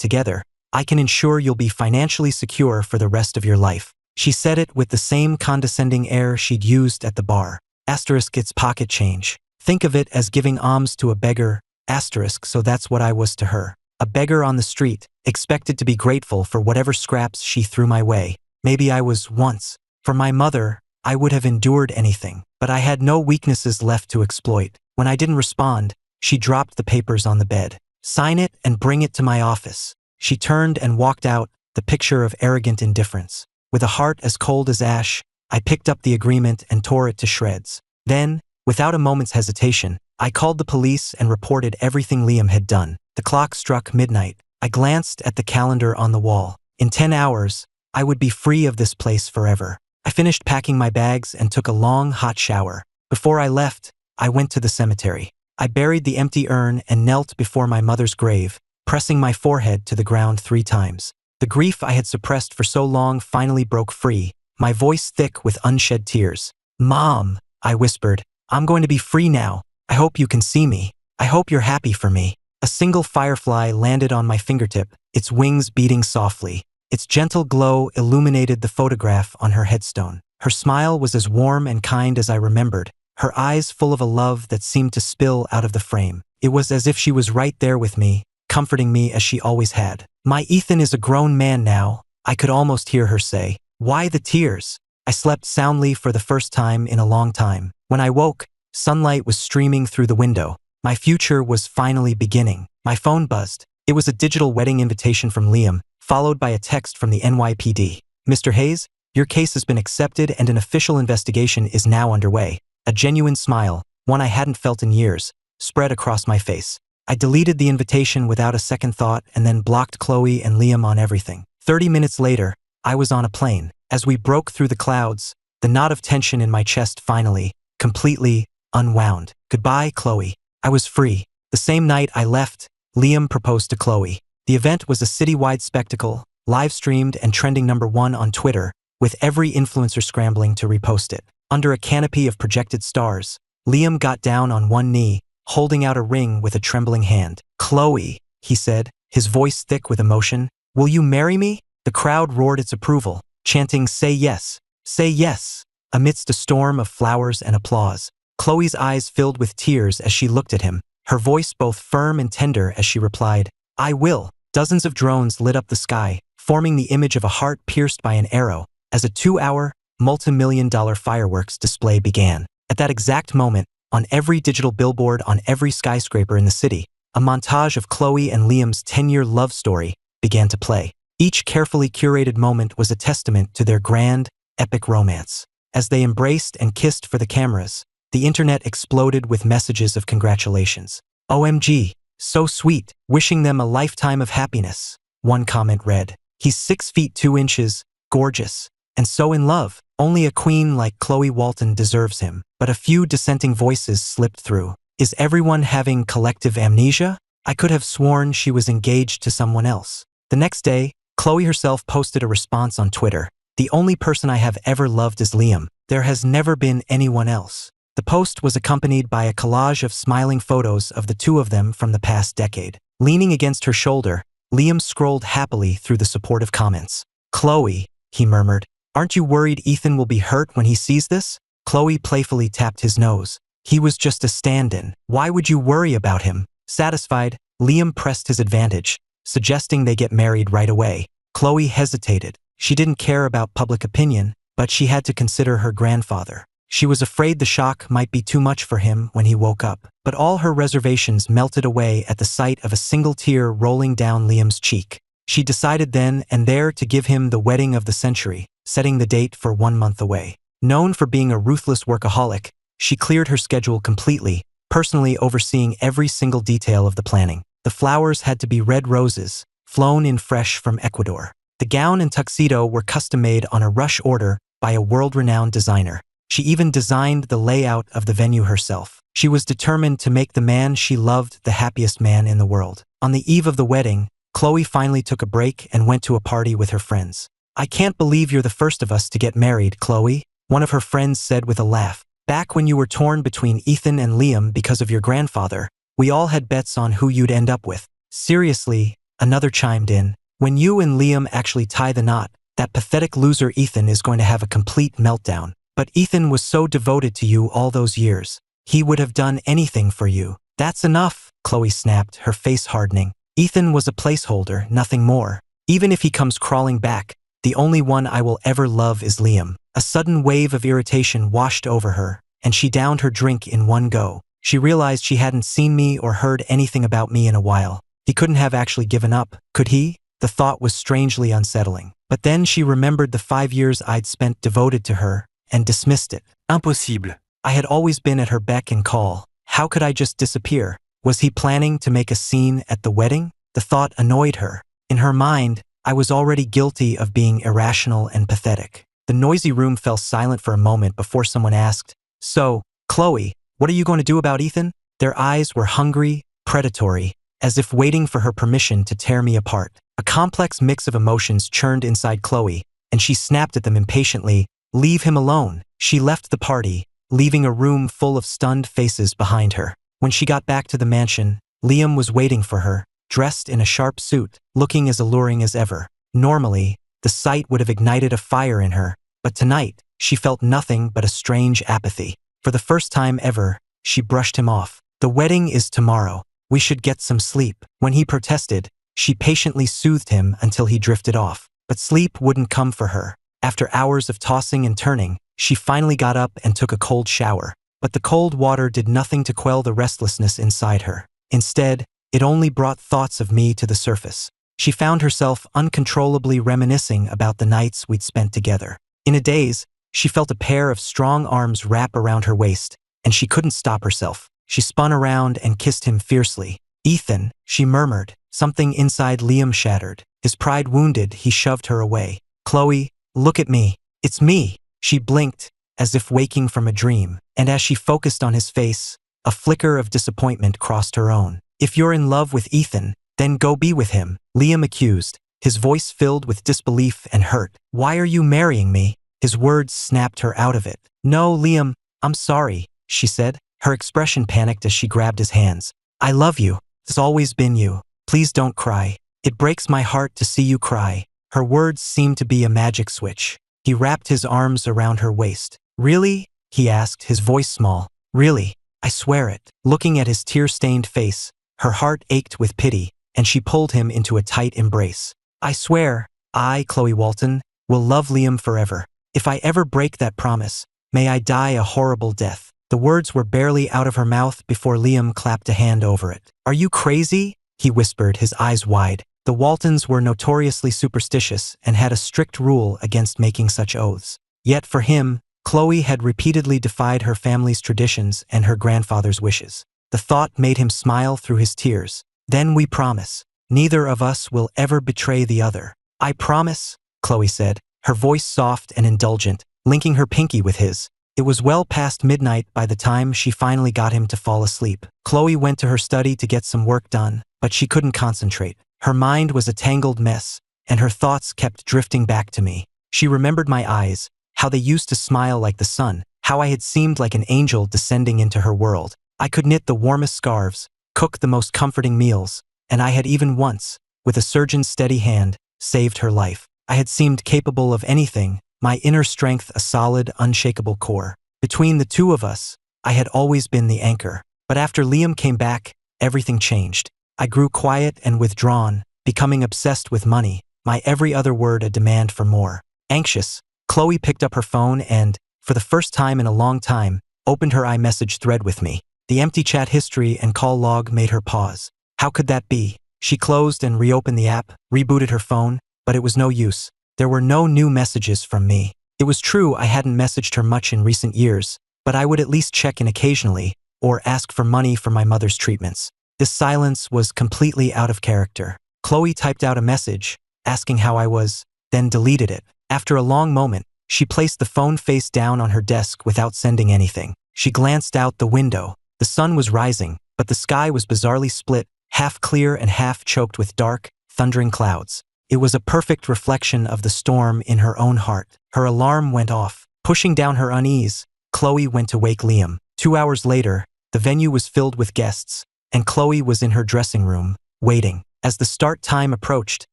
together, I can ensure you'll be financially secure for the rest of your life." She said it with the same condescending air she'd used at the bar. Asterisk it's pocket change. Think of it as giving alms to a beggar, asterisk so that's what I was to her. A beggar on the street, expected to be grateful for whatever scraps she threw my way. Maybe I was once. For my mother, I would have endured anything, but I had no weaknesses left to exploit. When I didn't respond, she dropped the papers on the bed. "Sign it and bring it to my office." She turned and walked out, the picture of arrogant indifference. With a heart as cold as ash, I picked up the agreement and tore it to shreds. Then, without a moment's hesitation, I called the police and reported everything Liam had done. The clock struck midnight. I glanced at the calendar on the wall. In 10 hours, I would be free of this place forever. I finished packing my bags and took a long, hot shower. Before I left, I went to the cemetery. I buried the empty urn and knelt before my mother's grave, pressing my forehead to the ground 3 times. The grief I had suppressed for so long finally broke free, my voice thick with unshed tears. "Mom," I whispered, "I'm going to be free now. I hope you can see me. I hope you're happy for me." A single firefly landed on my fingertip, its wings beating softly. Its gentle glow illuminated the photograph on her headstone. Her smile was as warm and kind as I remembered, her eyes full of a love that seemed to spill out of the frame. It was as if she was right there with me, comforting me as she always had. "My Ethan is a grown man now," I could almost hear her say. Why the tears? I slept soundly for the first time in a long time. When I woke, sunlight was streaming through the window. My future was finally beginning. My phone buzzed. It was a digital wedding invitation from Liam, followed by a text from the NYPD. "Mr. Hayes, your case has been accepted and an official investigation is now underway." A genuine smile, one I hadn't felt in years, spread across my face. I deleted the invitation without a second thought and then blocked Chloe and Liam on everything. 30 minutes later, I was on a plane. As we broke through the clouds, the knot of tension in my chest finally, completely, unwound. "Goodbye, Chloe." I was free. The same night I left, Liam proposed to Chloe. The event was a citywide spectacle, live-streamed and trending #1 on Twitter, with every influencer scrambling to repost it. Under a canopy of projected stars, Liam got down on one knee, holding out a ring with a trembling hand. "Chloe," he said, his voice thick with emotion, "will you marry me?" The crowd roared its approval, chanting, "Say yes, say yes." Amidst a storm of flowers and applause, Chloe's eyes filled with tears as she looked at him, her voice both firm and tender as she replied, "I will." Dozens of drones lit up the sky, forming the image of a heart pierced by an arrow, as a 2-hour, multi-million-dollar fireworks display began. At that exact moment, on every digital billboard on every skyscraper in the city, a montage of Chloe and Liam's 10-year love story began to play. Each carefully curated moment was a testament to their grand, epic romance. As they embraced and kissed for the cameras, the internet exploded with messages of congratulations. "OMG, so sweet, wishing them a lifetime of happiness." One comment read, "He's 6 feet 2 inches, gorgeous, and so in love. Only a queen like Chloe Walton deserves him." But a few dissenting voices slipped through. "Is everyone having collective amnesia? I could have sworn she was engaged to someone else." The next day, Chloe herself posted a response on Twitter. "The only person I have ever loved is Liam. There has never been anyone else." The post was accompanied by a collage of smiling photos of the two of them from the past decade. Leaning against her shoulder, Liam scrolled happily through the supportive comments. "Chloe," he murmured, "aren't you worried Ethan will be hurt when he sees this?" Chloe playfully tapped his nose. "He was just a stand-in. Why would you worry about him?" Satisfied, Liam pressed his advantage, suggesting they get married right away. Chloe hesitated. She didn't care about public opinion, but she had to consider her grandfather. She was afraid the shock might be too much for him when he woke up. But all her reservations melted away at the sight of a single tear rolling down Liam's cheek. She decided then and there to give him the wedding of the century, setting the date for 1 month away. Known for being a ruthless workaholic, she cleared her schedule completely, personally overseeing every single detail of the planning. The flowers had to be red roses, flown in fresh from Ecuador. The gown and tuxedo were custom-made on a rush order by a world-renowned designer. She even designed the layout of the venue herself. She was determined to make the man she loved the happiest man in the world. On the eve of the wedding, Chloe finally took a break and went to a party with her friends. I can't believe you're the first of us to get married, Chloe, one of her friends said with a laugh. Back when you were torn between Ethan and Liam because of your grandfather, we all had bets on who you'd end up with. Seriously, another chimed in. When you and Liam actually tie the knot, that pathetic loser Ethan is going to have a complete meltdown. But Ethan was so devoted to you all those years. He would have done anything for you. That's enough, Chloe snapped, her face hardening. Ethan was a placeholder, nothing more. Even if he comes crawling back, the only one I will ever love is Liam. A sudden wave of irritation washed over her, and she downed her drink in one go. She realized she hadn't seen me or heard anything about me in a while. He couldn't have actually given up, could he? The thought was strangely unsettling. But then she remembered the 5 years I'd spent devoted to her, and dismissed it. Impossible. I had always been at her beck and call. How could I just disappear? Was he planning to make a scene at the wedding? The thought annoyed her. In her mind, I was already guilty of being irrational and pathetic. The noisy room fell silent for a moment before someone asked, "So, Chloe, what are you going to do about Ethan?" Their eyes were hungry, predatory, as if waiting for her permission to tear me apart. A complex mix of emotions churned inside Chloe, and she snapped at them impatiently. Leave him alone. She left the party, leaving a room full of stunned faces behind her. When she got back to the mansion, Liam was waiting for her, dressed in a sharp suit, looking as alluring as ever. Normally, the sight would have ignited a fire in her, but tonight, she felt nothing but a strange apathy. For the first time ever, she brushed him off. The wedding is tomorrow. We should get some sleep. When he protested, she patiently soothed him until he drifted off. But sleep wouldn't come for her. After hours of tossing and turning, she finally got up and took a cold shower. But the cold water did nothing to quell the restlessness inside her. Instead, it only brought thoughts of me to the surface. She found herself uncontrollably reminiscing about the nights we'd spent together. In a daze, she felt a pair of strong arms wrap around her waist, and she couldn't stop herself. She spun around and kissed him fiercely. "Ethan," she murmured. Something inside Liam shattered. His pride wounded, he shoved her away. "Chloe, look at me. It's me." She blinked, as if waking from a dream, and as she focused on his face, a flicker of disappointment crossed her own. "If you're in love with Ethan, then go be with him," Liam accused, his voice filled with disbelief and hurt. "Why are you marrying me?" His words snapped her out of it. "No, Liam, I'm sorry," she said. Her expression panicked as she grabbed his hands. "I love you. It's always been you. Please don't cry. It breaks my heart to see you cry." Her words seemed to be a magic switch. He wrapped his arms around her waist. "Really?" he asked, his voice small. "Really? I swear it." Looking at his tear-stained face, her heart ached with pity, and she pulled him into a tight embrace. "I swear, I, Chloe Walton, will love Liam forever. If I ever break that promise, may I die a horrible death." The words were barely out of her mouth before Liam clapped a hand over it. "Are you crazy?" he whispered, his eyes wide. The Waltons were notoriously superstitious and had a strict rule against making such oaths. Yet for him, Chloe had repeatedly defied her family's traditions and her grandfather's wishes. The thought made him smile through his tears. "Then we promise. Neither of us will ever betray the other." "I promise," Chloe said, her voice soft and indulgent, linking her pinky with his. It was well past midnight by the time she finally got him to fall asleep. Chloe went to her study to get some work done, but she couldn't concentrate. Her mind was a tangled mess, and her thoughts kept drifting back to me. She remembered my eyes, how they used to smile like the sun, how I had seemed like an angel descending into her world. I could knit the warmest scarves, cook the most comforting meals, and I had even once, with a surgeon's steady hand, saved her life. I had seemed capable of anything, my inner strength a solid, unshakable core. Between the two of us, I had always been the anchor. But after Liam came back, everything changed. I grew quiet and withdrawn, becoming obsessed with money, my every other word a demand for more. Anxious, Chloe picked up her phone and, for the first time in a long time, opened her iMessage thread with me. The empty chat history and call log made her pause. How could that be? She closed and reopened the app, rebooted her phone, but it was no use. There were no new messages from me. It was true I hadn't messaged her much in recent years, but I would at least check in occasionally, or ask for money for my mother's treatments. This silence was completely out of character. Chloe typed out a message, asking how I was, then deleted it. After a long moment, she placed the phone face down on her desk without sending anything. She glanced out the window. The sun was rising, but the sky was bizarrely split, half clear and half choked with dark, thundering clouds. It was a perfect reflection of the storm in her own heart. Her alarm went off. Pushing down her unease, Chloe went to wake Liam. 2 hours later, the venue was filled with guests, and Chloe was in her dressing room, waiting. As the start time approached,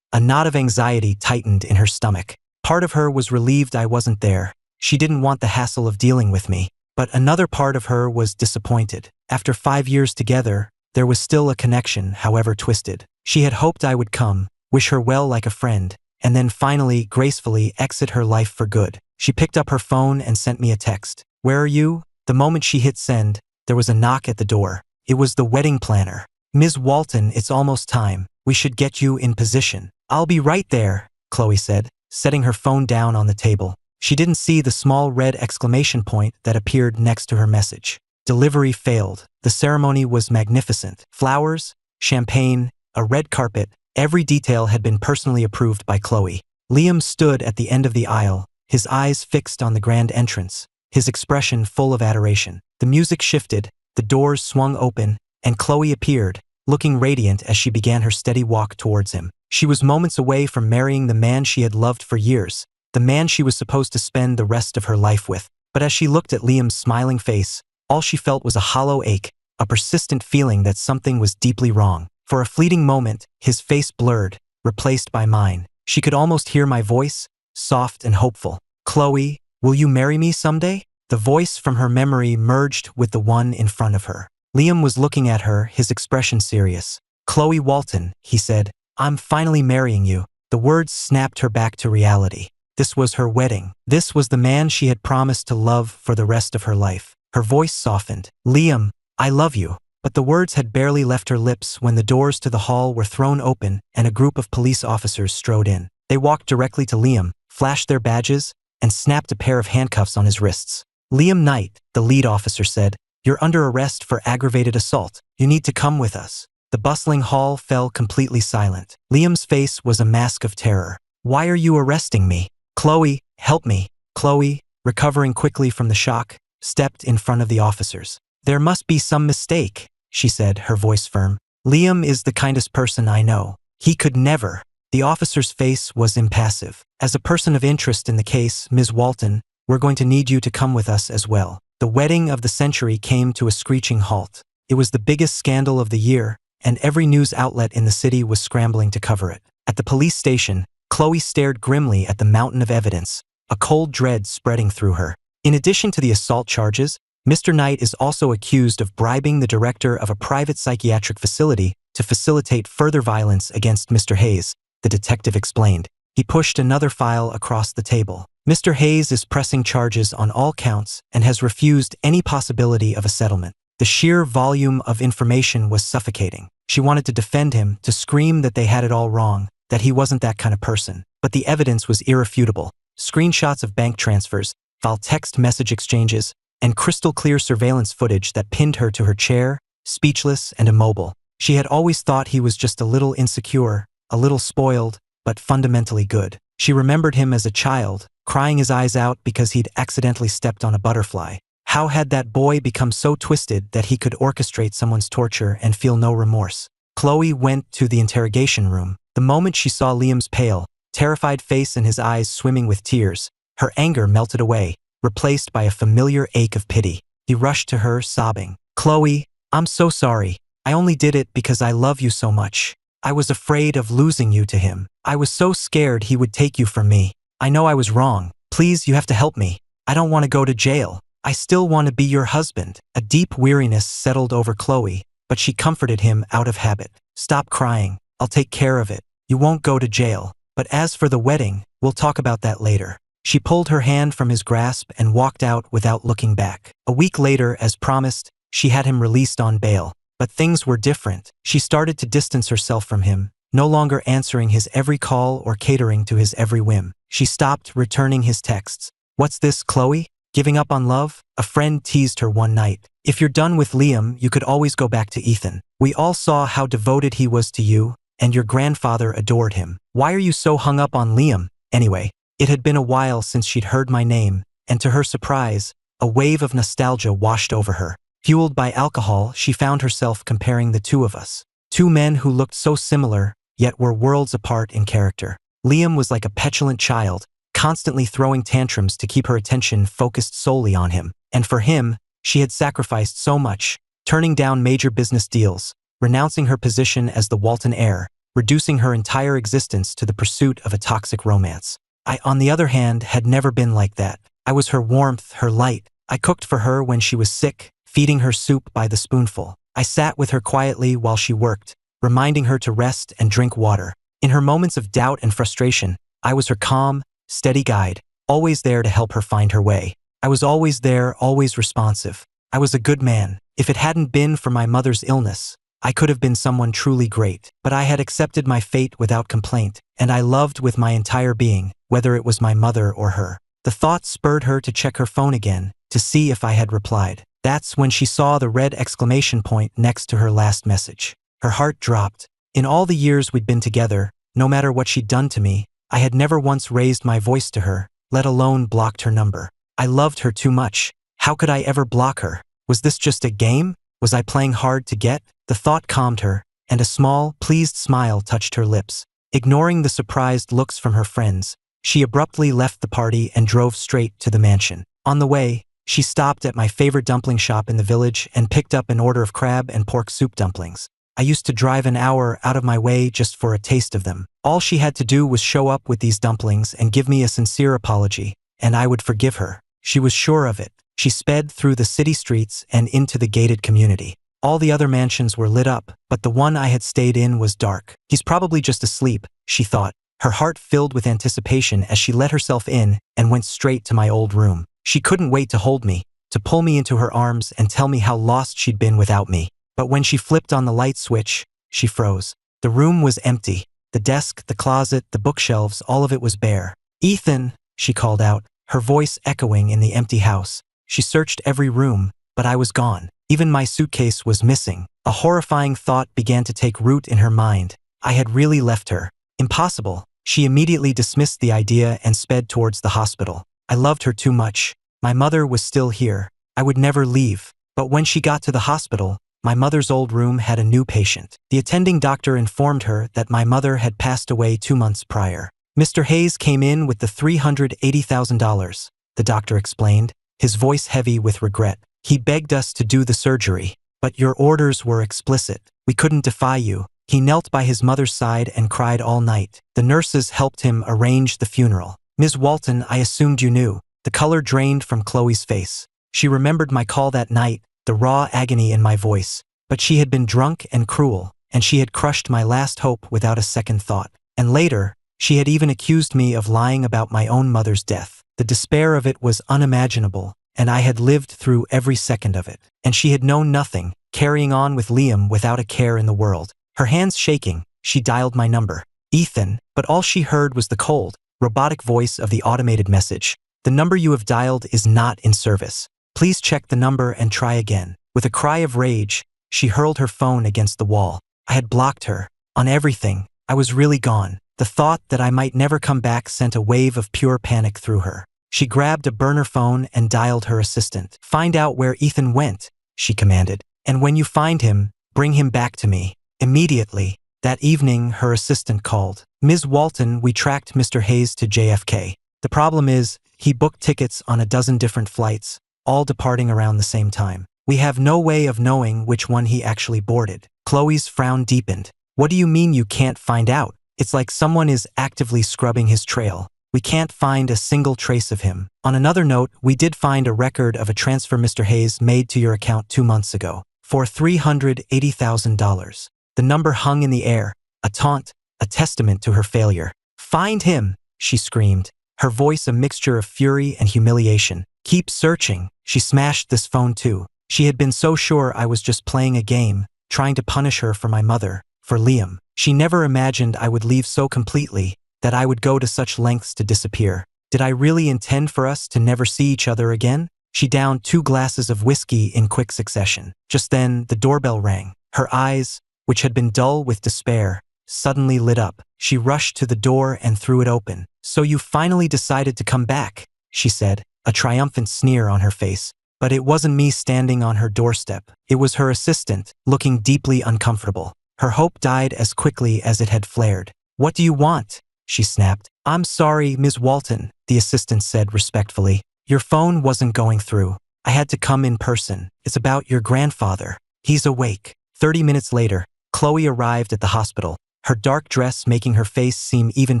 a knot of anxiety tightened in her stomach. Part of her was relieved I wasn't there. She didn't want the hassle of dealing with me. But another part of her was disappointed. After 5 years together, there was still a connection, however twisted. She had hoped I would come, wish her well like a friend, and then finally, gracefully exit her life for good. She picked up her phone and sent me a text. "Where are you?" The moment she hit send, there was a knock at the door. It was the wedding planner. "Ms. Walton, it's almost time. We should get you in position." "I'll be right there," Chloe said, setting her phone down on the table. She didn't see the small red exclamation point that appeared next to her message. Delivery failed. The ceremony was magnificent. Flowers, champagne, a red carpet, every detail had been personally approved by Chloe. Liam stood at the end of the aisle, his eyes fixed on the grand entrance, his expression full of adoration. The music shifted, the doors swung open, and Chloe appeared, looking radiant as she began her steady walk towards him. She was moments away from marrying the man she had loved for years, the man she was supposed to spend the rest of her life with. But as she looked at Liam's smiling face, all she felt was a hollow ache, a persistent feeling that something was deeply wrong. For a fleeting moment, his face blurred, replaced by mine. She could almost hear my voice, soft and hopeful. "Chloe, will you marry me someday?" The voice from her memory merged with the one in front of her. Liam was looking at her, his expression serious. "Chloe Walton," he said, "I'm finally marrying you." The words snapped her back to reality. This was her wedding. This was the man she had promised to love for the rest of her life. Her voice softened. "Liam, I love you." But the words had barely left her lips when the doors to the hall were thrown open and a group of police officers strode in. They walked directly to Liam, flashed their badges, and snapped a pair of handcuffs on his wrists. "Liam Knight," the lead officer said, "you're under arrest for aggravated assault. You need to come with us." The bustling hall fell completely silent. Liam's face was a mask of terror. "Why are you arresting me?" "Chloe, help me." Chloe, recovering quickly from the shock, stepped in front of the officers. "There must be some mistake," she said, her voice firm. "Liam is the kindest person I know. He could never." The officer's face was impassive. "As a person of interest in the case, Ms. Walton, we're going to need you to come with us as well." The wedding of the century came to a screeching halt. It was the biggest scandal of the year, and every news outlet in the city was scrambling to cover it. At the police station, Chloe stared grimly at the mountain of evidence, a cold dread spreading through her. In addition to the assault charges, Mr. Knight is also accused of bribing the director of a private psychiatric facility to facilitate further violence against Mr. Hayes, the detective explained. He pushed another file across the table. "Mr. Hayes is pressing charges on all counts and has refused any possibility of a settlement." The sheer volume of information was suffocating. She wanted to defend him, to scream that they had it all wrong, that he wasn't that kind of person. But the evidence was irrefutable. Screenshots of bank transfers, file text message exchanges, and crystal-clear surveillance footage that pinned her to her chair, speechless and immobile. She had always thought he was just a little insecure, a little spoiled, but fundamentally good. She remembered him as a child, crying his eyes out because he'd accidentally stepped on a butterfly. How had that boy become so twisted that he could orchestrate someone's torture and feel no remorse? Chloe went to the interrogation room. The moment she saw Liam's pale, terrified face and his eyes swimming with tears, her anger melted away, replaced by a familiar ache of pity. He rushed to her, sobbing. "Chloe, I'm so sorry. I only did it because I love you so much. I was afraid of losing you to him. I was so scared he would take you from me. I know I was wrong. Please, you have to help me. I don't want to go to jail. I still want to be your husband." A deep weariness settled over Chloe, but she comforted him out of habit. "Stop crying. I'll take care of it. You won't go to jail. But as for the wedding, we'll talk about that later." She pulled her hand from his grasp and walked out without looking back. A week later, as promised, she had him released on bail. But things were different. She started to distance herself from him, no longer answering his every call or catering to his every whim. She stopped returning his texts. "What's this, Chloe? Giving up on love?" A friend teased her one night. "If you're done with Liam, you could always go back to Ethan. We all saw how devoted he was to you, and your grandfather adored him. Why are you so hung up on Liam, anyway?" It had been a while since she'd heard my name, and to her surprise, a wave of nostalgia washed over her. Fueled by alcohol, she found herself comparing the two of us. Two men who looked so similar, yet were worlds apart in character. Liam was like a petulant child, constantly throwing tantrums to keep her attention focused solely on him. And for him, she had sacrificed so much, turning down major business deals, renouncing her position as the Walton heir, reducing her entire existence to the pursuit of a toxic romance. I, on the other hand, had never been like that. I was her warmth, her light. I cooked for her when she was sick, feeding her soup by the spoonful. I sat with her quietly while she worked, reminding her to rest and drink water. In her moments of doubt and frustration, I was her calm, steady guide, always there to help her find her way. I was always there, always responsive. I was a good man. If it hadn't been for my mother's illness, I could have been someone truly great. But I had accepted my fate without complaint, and I loved with my entire being, whether it was my mother or her. The thought spurred her to check her phone again, to see if I had replied. That's when she saw the red exclamation point next to her last message. Her heart dropped. In all the years we'd been together, no matter what she'd done to me, I had never once raised my voice to her, let alone blocked her number. I loved her too much. How could I ever block her? Was this just a game? Was I playing hard to get? The thought calmed her, and a small, pleased smile touched her lips. Ignoring the surprised looks from her friends, she abruptly left the party and drove straight to the mansion. On the way, she stopped at my favorite dumpling shop in the village and picked up an order of crab and pork soup dumplings. I used to drive an hour out of my way just for a taste of them. All she had to do was show up with these dumplings and give me a sincere apology, and I would forgive her. She was sure of it. She sped through the city streets and into the gated community. All the other mansions were lit up, but the one I had stayed in was dark. He's probably just asleep, she thought, her heart filled with anticipation as she let herself in and went straight to my old room. She couldn't wait to hold me, to pull me into her arms and tell me how lost she'd been without me. But when she flipped on the light switch, she froze. The room was empty. The desk, the closet, the bookshelves, all of it was bare. "Ethan," she called out, her voice echoing in the empty house. She searched every room, but I was gone. Even my suitcase was missing. A horrifying thought began to take root in her mind. I had really left her. Impossible. She immediately dismissed the idea and sped towards the hospital. I loved her too much. My mother was still here. I would never leave. But when she got to the hospital, my mother's old room had a new patient. The attending doctor informed her that my mother had passed away 2 months prior. "Mr. Hayes came in with the $380,000, the doctor explained, his voice heavy with regret. "He begged us to do the surgery, but your orders were explicit. We couldn't defy you." He knelt by his mother's side and cried all night. The nurses helped him arrange the funeral. "Ms. Walton, I assumed you knew." The color drained from Chloe's face. She remembered my call that night, the raw agony in my voice. But she had been drunk and cruel, and she had crushed my last hope without a second thought. And later, she had even accused me of lying about my own mother's death. The despair of it was unimaginable, and I had lived through every second of it. And she had known nothing, carrying on with Liam without a care in the world. Her hands shaking, she dialed my number. "Ethan," but all she heard was the cold, robotic voice of the automated message. "The number you have dialed is not in service. Please check the number and try again." With a cry of rage, she hurled her phone against the wall. I had blocked her. On everything. I was really gone. The thought that I might never come back sent a wave of pure panic through her. She grabbed a burner phone and dialed her assistant. "Find out where Ethan went," she commanded. "And when you find him, bring him back to me. Immediately." That evening, her assistant called. "Ms. Walton, we tracked Mr. Hayes to JFK. The problem is, he booked tickets on a dozen different flights, all departing around the same time. We have no way of knowing which one he actually boarded." Chloe's frown deepened. "What do you mean you can't find out? It's like someone is actively scrubbing his trail. We can't find a single trace of him." On another note, we did find a record of a transfer Mr. Hayes made to your account 2 months ago, for $380,000. The number hung in the air, a taunt, a testament to her failure. "Find him," she screamed, her voice a mixture of fury and humiliation. "Keep searching." She smashed this phone too. She had been so sure I was just playing a game, trying to punish her for my mother, for Liam. She never imagined I would leave so completely, that I would go to such lengths to disappear. Did I really intend for us to never see each other again? She downed 2 glasses of whiskey in quick succession. Just then, the doorbell rang. Her eyes, which had been dull with despair, suddenly lit up. She rushed to the door and threw it open. "So you finally decided to come back," she said, a triumphant sneer on her face. But it wasn't me standing on her doorstep. It was her assistant, looking deeply uncomfortable. Her hope died as quickly as it had flared. "What do you want?" she snapped. "I'm sorry, Ms. Walton," the assistant said respectfully. "Your phone wasn't going through. I had to come in person. It's about your grandfather. He's awake." 30 minutes later, Chloe arrived at the hospital, her dark dress making her face seem even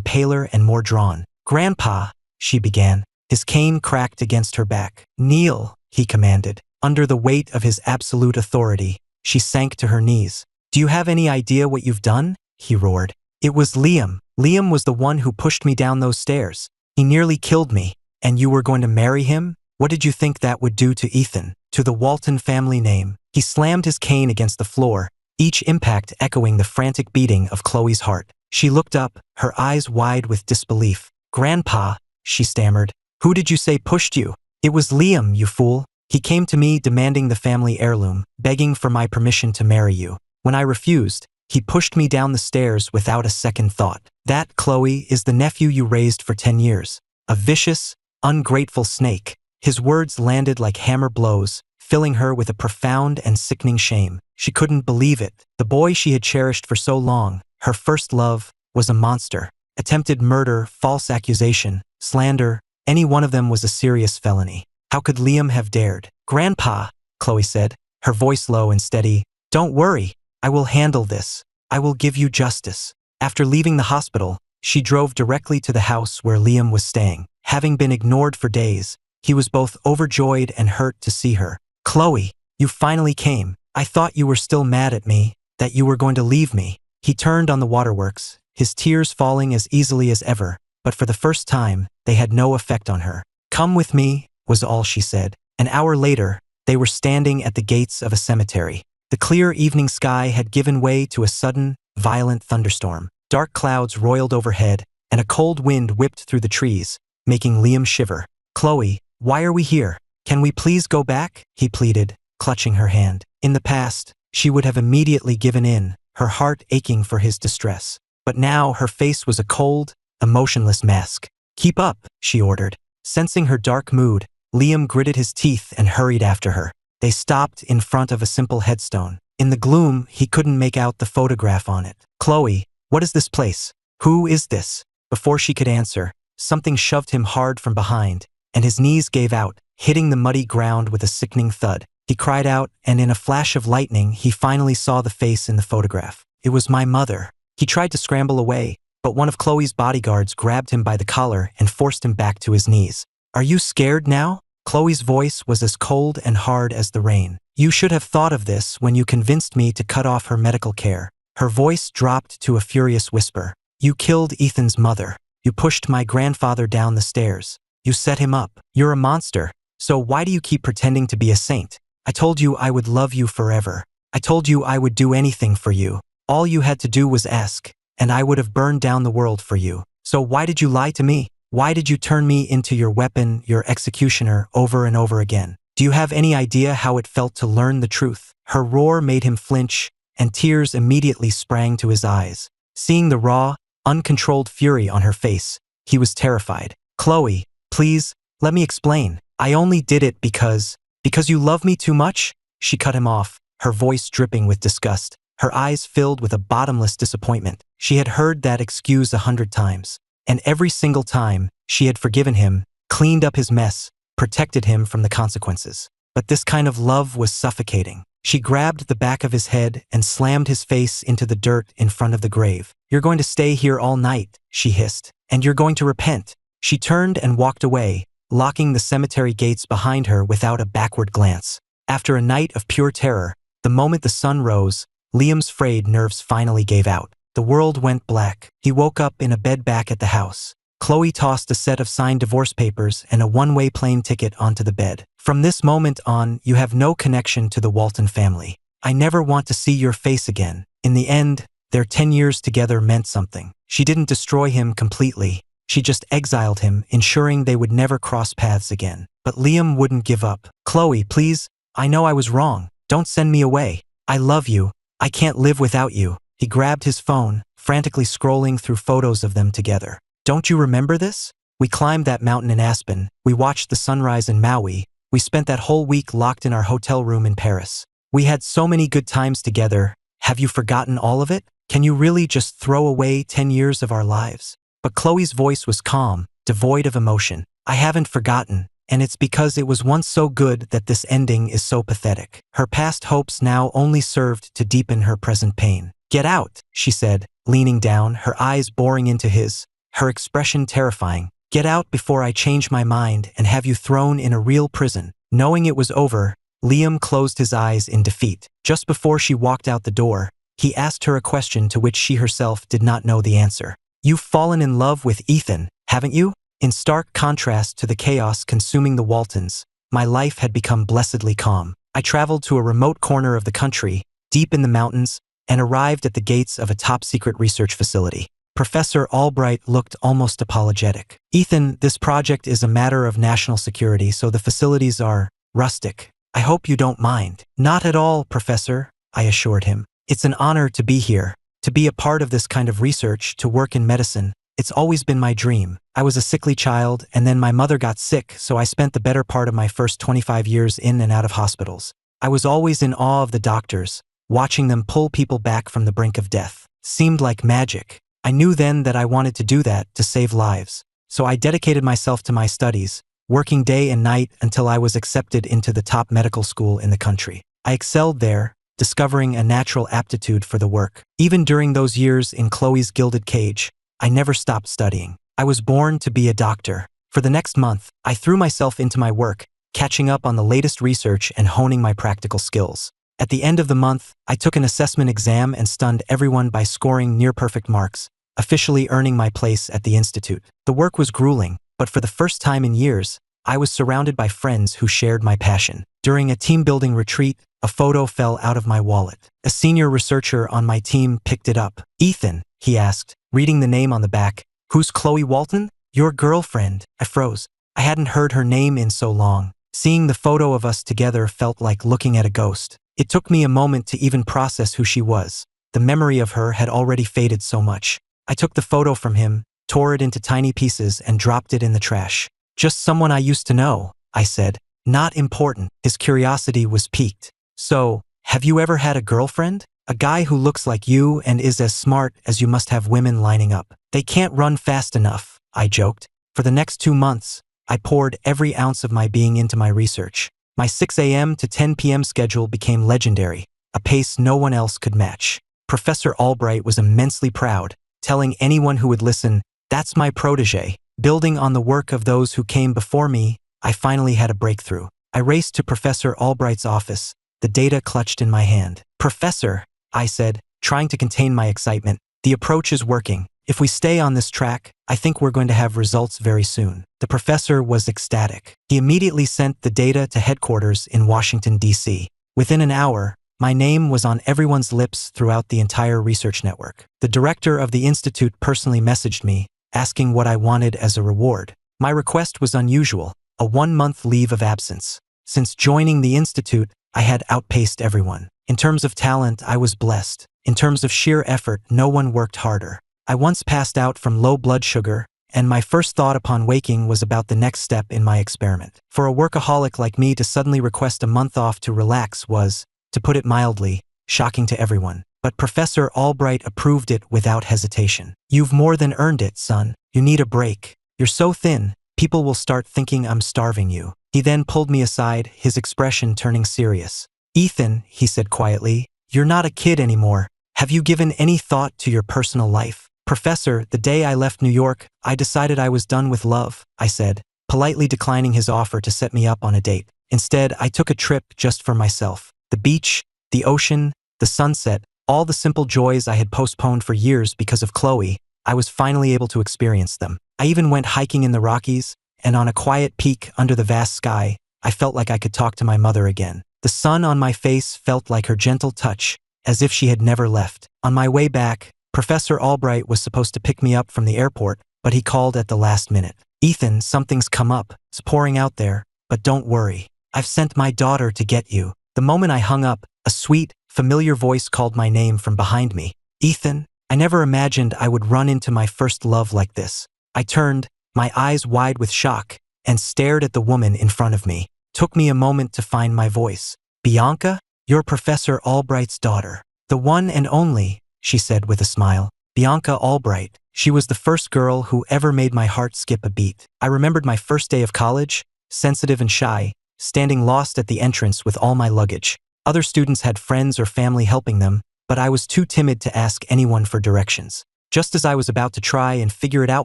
paler and more drawn. "Grandpa," she began. His cane cracked against her back. "Kneel," he commanded. Under the weight of his absolute authority, she sank to her knees. "Do you have any idea what you've done?" he roared. "It was Liam. Liam was the one who pushed me down those stairs. He nearly killed me. And you were going to marry him? What did you think that would do to Ethan, to the Walton family name?" He slammed his cane against the floor, each impact echoing the frantic beating of Chloe's heart. She looked up, her eyes wide with disbelief. "Grandpa," she stammered, "who did you say pushed you?" "It was Liam, you fool. He came to me demanding the family heirloom, begging for my permission to marry you. When I refused, he pushed me down the stairs without a second thought. That, Chloe, is the nephew you raised for 10 years. A vicious, ungrateful snake." His words landed like hammer blows, filling her with a profound and sickening shame. She couldn't believe it. The boy she had cherished for so long, her first love, was a monster. Attempted murder, false accusation, slander, any one of them was a serious felony. How could Liam have dared? "Grandpa," Chloe said, her voice low and steady, "don't worry. I will handle this. I will give you justice." After leaving the hospital, she drove directly to the house where Liam was staying. Having been ignored for days, he was both overjoyed and hurt to see her. "Chloe, you finally came. I thought you were still mad at me, that you were going to leave me." He turned on the waterworks, his tears falling as easily as ever, but for the first time, they had no effect on her. "Come with me," was all she said. An hour later, they were standing at the gates of a cemetery. The clear evening sky had given way to a sudden, violent thunderstorm. Dark clouds roiled overhead, and a cold wind whipped through the trees, making Liam shiver. "Chloe, why are we here? Can we please go back?" he pleaded, clutching her hand. In the past, she would have immediately given in, her heart aching for his distress. But now her face was a cold, emotionless mask. "Keep up," she ordered. Sensing her dark mood, Liam gritted his teeth and hurried after her. They stopped in front of a simple headstone. In the gloom, he couldn't make out the photograph on it. "Chloe, what is this place? Who is this?" Before she could answer, something shoved him hard from behind, and his knees gave out, hitting the muddy ground with a sickening thud. He cried out, and in a flash of lightning, he finally saw the face in the photograph. It was my mother. He tried to scramble away, but one of Chloe's bodyguards grabbed him by the collar and forced him back to his knees. "Are you scared now?" Chloe's voice was as cold and hard as the rain. "You should have thought of this when you convinced me to cut off her medical care." Her voice dropped to a furious whisper. "You killed Ethan's mother. You pushed my grandfather down the stairs. You set him up. You're a monster. So why do you keep pretending to be a saint? I told you I would love you forever. I told you I would do anything for you. All you had to do was ask, and I would have burned down the world for you. So why did you lie to me? Why did you turn me into your weapon, your executioner, over and over again? Do you have any idea how it felt to learn the truth?" Her roar made him flinch, and tears immediately sprang to his eyes. Seeing the raw, uncontrolled fury on her face, he was terrified. "Chloe, please, let me explain. I only did it because you love me too much?" She cut him off, her voice dripping with disgust, her eyes filled with a bottomless disappointment. She had heard that excuse 100 times. And every single time, she had forgiven him, cleaned up his mess, protected him from the consequences. But this kind of love was suffocating. She grabbed the back of his head and slammed his face into the dirt in front of the grave. "You're going to stay here all night," she hissed, "and you're going to repent." She turned and walked away, locking the cemetery gates behind her without a backward glance. After a night of pure terror, the moment the sun rose, Liam's frayed nerves finally gave out. The world went black. He woke up in a bed back at the house. Chloe tossed a set of signed divorce papers and a one-way plane ticket onto the bed. "From this moment on, you have no connection to the Walton family. I never want to see your face again." In the end, their 10 years together meant something. She didn't destroy him completely. She just exiled him, ensuring they would never cross paths again. But Liam wouldn't give up. "Chloe, please, I know I was wrong. Don't send me away. I love you. I can't live without you." He grabbed his phone, frantically scrolling through photos of them together. "Don't you remember this? We climbed that mountain in Aspen. We watched the sunrise in Maui. We spent that whole week locked in our hotel room in Paris. We had so many good times together, Have you forgotten all of it? Can you really just throw away 10 years of our lives? But Chloe's voice was calm, devoid of emotion. I haven't forgotten, and it's because it was once so good that this ending is so pathetic. Her past hopes now only served to deepen her present pain. Get out, she said, leaning down, her eyes boring into his, her expression terrifying. Get out before I change my mind and have you thrown in a real prison. Knowing it was over, Liam closed his eyes in defeat. Just before she walked out the door, he asked her a question to which she herself did not know the answer. You've fallen in love with Ethan, haven't you? In stark contrast to the chaos consuming the Waltons, my life had become blessedly calm. I traveled to a remote corner of the country, deep in the mountains, and arrived at the gates of a top-secret research facility. Professor Albright looked almost apologetic. Ethan, this project is a matter of national security, so the facilities are rustic. I hope you don't mind. Not at all, Professor, I assured him. It's an honor to be here, to be a part of this kind of research, to work in medicine. It's always been my dream. I was a sickly child, and then my mother got sick, so I spent the better part of my first 25 years in and out of hospitals. I was always in awe of the doctors, watching them pull people back from the brink of death. Seemed like magic. I knew then that I wanted to do that, to save lives. So I dedicated myself to my studies, working day and night until I was accepted into the top medical school in the country. I excelled there, discovering a natural aptitude for the work. Even during those years in Chloe's gilded cage, I never stopped studying. I was born to be a doctor. For the next month, I threw myself into my work, catching up on the latest research and honing my practical skills. At the end of the month, I took an assessment exam and stunned everyone by scoring near-perfect marks, officially earning my place at the institute. The work was grueling, but for the first time in years, I was surrounded by friends who shared my passion. During a team-building retreat, a photo fell out of my wallet. A senior researcher on my team picked it up. Ethan, he asked, reading the name on the back. Who's Chloe Walton? Your girlfriend. I froze. I hadn't heard her name in so long. Seeing the photo of us together felt like looking at a ghost. It took me a moment to even process who she was. The memory of her had already faded so much. I took the photo from him, tore it into tiny pieces, and dropped it in the trash. Just someone I used to know, I said. Not important. His curiosity was piqued. So, have you ever had a girlfriend? A guy who looks like you and is as smart as you must have women lining up. They can't run fast enough, I joked. For the next 2 months, I poured every ounce of my being into my research. My 6 a.m. to 10 p.m. schedule became legendary, a pace no one else could match. Professor Albright was immensely proud, telling anyone who would listen, "That's my protege." Building on the work of those who came before me, I finally had a breakthrough. I raced to Professor Albright's office, the data clutched in my hand. "Professor," I said, trying to contain my excitement, "the approach is working. If we stay on this track, I think we're going to have results very soon." The professor was ecstatic. He immediately sent the data to headquarters in Washington, D.C. Within an hour, my name was on everyone's lips throughout the entire research network. The director of the institute personally messaged me, asking what I wanted as a reward. My request was unusual, a 1-month leave of absence. Since joining the institute, I had outpaced everyone. In terms of talent, I was blessed. In terms of sheer effort, no one worked harder. I once passed out from low blood sugar, and my first thought upon waking was about the next step in my experiment. For a workaholic like me to suddenly request a month off to relax was, to put it mildly, shocking to everyone. But Professor Albright approved it without hesitation. "You've more than earned it, son. You need a break. You're so thin, people will start thinking I'm starving you." He then pulled me aside, his expression turning serious. "Ethan," he said quietly, "you're not a kid anymore. Have you given any thought to your personal life?" "Professor, the day I left New York, I decided I was done with love," I said, politely declining his offer to set me up on a date. Instead, I took a trip just for myself. The beach, the ocean, the sunset, all the simple joys I had postponed for years because of Chloe, I was finally able to experience them. I even went hiking in the Rockies, and on a quiet peak under the vast sky, I felt like I could talk to my mother again. The sun on my face felt like her gentle touch, as if she had never left. On my way back, Professor Albright was supposed to pick me up from the airport, but he called at the last minute. "Ethan, something's come up. It's pouring out there, but don't worry. I've sent my daughter to get you." The moment I hung up, a sweet, familiar voice called my name from behind me. "Ethan." I never imagined I would run into my first love like this. I turned, my eyes wide with shock, and stared at the woman in front of me. Took me a moment to find my voice. "Bianca? You're Professor Albright's daughter." The one and only, she said with a smile. Bianca Albright. She was the first girl who ever made my heart skip a beat. I remembered my first day of college, sensitive and shy, standing lost at the entrance with all my luggage. Other students had friends or family helping them, but I was too timid to ask anyone for directions. Just as I was about to try and figure it out